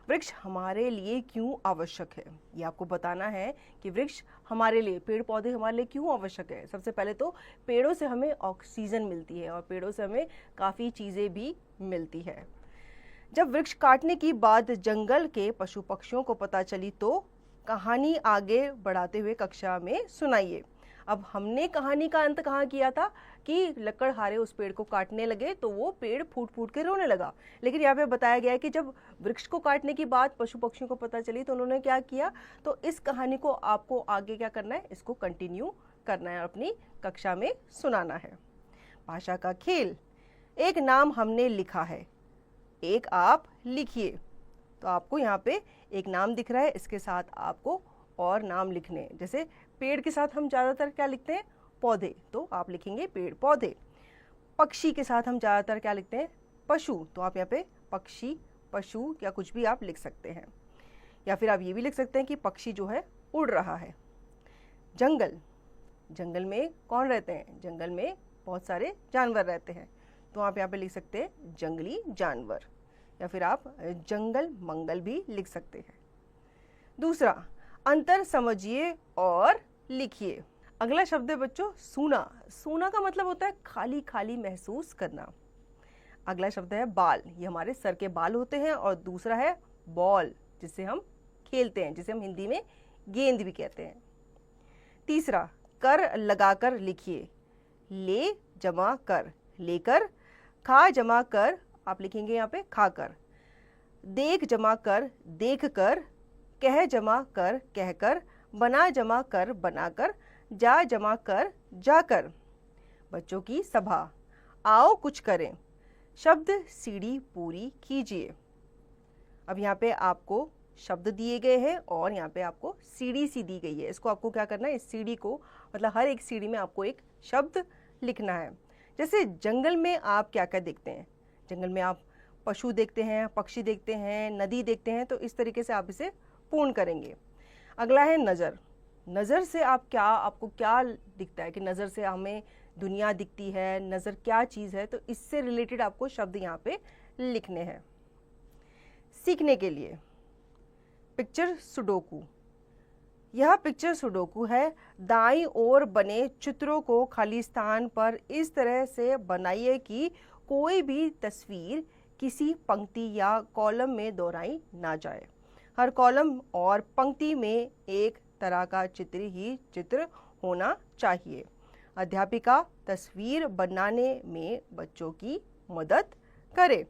वृक्ष हमारे लिए क्यों आवश्यक है? ये आपको बताना है कि वृक्ष हमारे लिए, पेड़ पौधे हमारे लिए क्यों आवश्यक है। सबसे पहले तो पेड़ों से हमें ऑक्सीजन मिलती है और पेड़ों से हमें काफ़ी चीज़ें भी मिलती है। जब वृक्ष काटने की बात जंगल के पशु पक्षियों को पता चली तो कहानी आगे बढ़ाते हुए कक्षा में सुनाइए। अब हमने कहानी का अंत कहाँ किया था कि लकड़हारे उस पेड़ को काटने लगे तो वो पेड़ फूट फूट के रोने लगा। लेकिन यहाँ पे बताया गया है कि जब वृक्ष को काटने की बात पशु पक्षियों को पता चली तो उन्होंने क्या किया। तो इस कहानी को आपको आगे क्या करना है, इसको कंटिन्यू करना है, अपनी कक्षा में सुनाना है। भाषा का खेल। एक नाम हमने लिखा है, एक आप लिखिए। तो आपको यहाँ पे एक नाम दिख रहा है, इसके साथ आपको और नाम लिखने हैं। जैसे पेड़ के साथ हम ज़्यादातर क्या लिखते हैं, पौधे, तो आप लिखेंगे पेड़ पौधे। पक्षी के साथ हम ज़्यादातर क्या लिखते हैं, पशु, तो आप यहाँ पे पक्षी पशु या कुछ भी आप लिख सकते हैं। या फिर आप ये भी लिख सकते हैं कि पक्षी जो है उड़ रहा है। जंगल, जंगल में कौन रहते हैं? जंगल में बहुत सारे जानवर रहते हैं, तो आप यहाँ पे लिख सकते हैं जंगली जानवर, या फिर आप जंगल मंगल भी लिख सकते हैं। दूसरा, अंतर समझिए और लिखिए। अगला शब्द है बच्चों सूना। सूना का मतलब होता है खाली खाली महसूस करना। अगला शब्द है बाल, ये हमारे सर के बाल होते हैं। और दूसरा है बॉल, जिससे हम खेलते हैं, जिसे हम हिंदी में गेंद भी कहते हैं। तीसरा, कर लगाकर लिखिए। ले जमा कर, लेकर। खा जमा कर, आप लिखेंगे यहाँ पे खाकर। देख जमा कर, देख कर। कह जमा कर, कहकर। बना जमा कर, बनाकर। जा जमा कर, जाकर। बच्चों की सभा। आओ कुछ करें। शब्द सीढ़ी पूरी कीजिए। अब यहाँ पे आपको शब्द दिए गए हैं और यहाँ पे आपको सीढ़ी सी दी गई है। इसको आपको क्या करना है, इस सीढ़ी को, मतलब हर एक सीढ़ी में आपको एक शब्द लिखना है। जैसे जंगल में आप क्या क्या देखते हैं, जंगल में आप पशु देखते हैं, पक्षी देखते हैं, नदी देखते हैं, तो इस तरीके से आप इसे पूर्ण करेंगे। अगला है नज़र। नज़र से आप क्या, आपको क्या दिखता है कि नज़र से हमें दुनिया दिखती है, नज़र क्या चीज़ है, तो इससे रिलेटेड आपको शब्द यहाँ पे लिखने हैं। सीखने के लिए। Picture sudoku. यह पिक्चर सुडोकू है। दाईं ओर बने चित्रों को खाली स्थान पर इस तरह से बनाइए कि कोई भी तस्वीर किसी पंक्ति या कॉलम में दोहराई ना जाए। हर कॉलम और पंक्ति में एक तरह का चित्र होना चाहिए। अध्यापिका तस्वीर बनाने में बच्चों की मदद करे।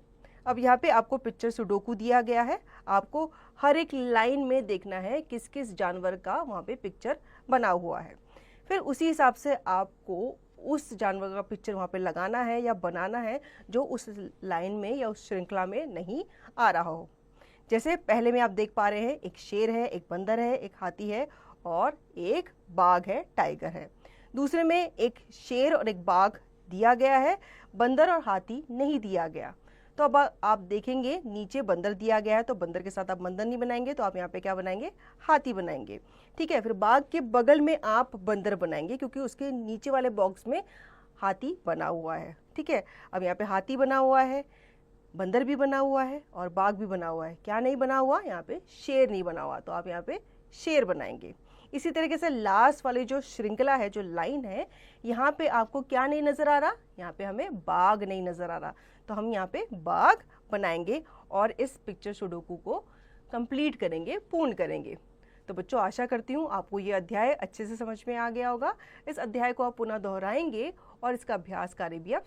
अब यहाँ पे आपको पिक्चर सुडोकू दिया गया है। आपको हर एक लाइन में देखना है किस किस जानवर का वहाँ पे पिक्चर बना हुआ है। फिर उसी हिसाब से आपको उस जानवर का पिक्चर वहाँ पे लगाना है या बनाना है जो उस लाइन में या उस श्रृंखला में नहीं आ रहा हो। जैसे पहले में आप देख पा रहे हैं, एक शेर है, एक बंदर है, एक हाथी है और एक बाघ है, टाइगर है। दूसरे में एक शेर और एक बाघ दिया गया है, बंदर और हाथी नहीं दिया गया। तो अब आप देखेंगे नीचे बंदर दिया गया है, तो बंदर के साथ आप बंदर नहीं बनाएंगे, तो आप यहाँ पे क्या बनाएंगे, हाथी बनाएंगे। ठीक है, फिर बाघ के बगल में आप बंदर बनाएंगे क्योंकि उसके नीचे वाले बॉक्स में हाथी बना हुआ है। ठीक है, अब यहाँ पे हाथी बना हुआ है, बंदर भी बना हुआ है और बाघ भी बना हुआ है। क्या नहीं बना हुआ, यहाँ पे शेर नहीं बना हुआ, तो आप यहाँ पे शेर बनाएंगे। इसी तरीके से लास्ट वाली जो श्रृंखला है, जो लाइन है, यहाँ पे आपको क्या नहीं नजर आ रहा, यहाँ पे हमें बाघ नहीं नजर आ रहा, तो हम यहाँ पे बाघ बनाएंगे और इस पिक्चर सुडोकू को कंप्लीट करेंगे, पूर्ण करेंगे। तो बच्चों, आशा करती हूँ आपको ये अध्याय अच्छे से समझ में आ गया होगा। इस अध्याय को आप पुनः दोहराएंगे और इसका अभ्यास कार्य भी आप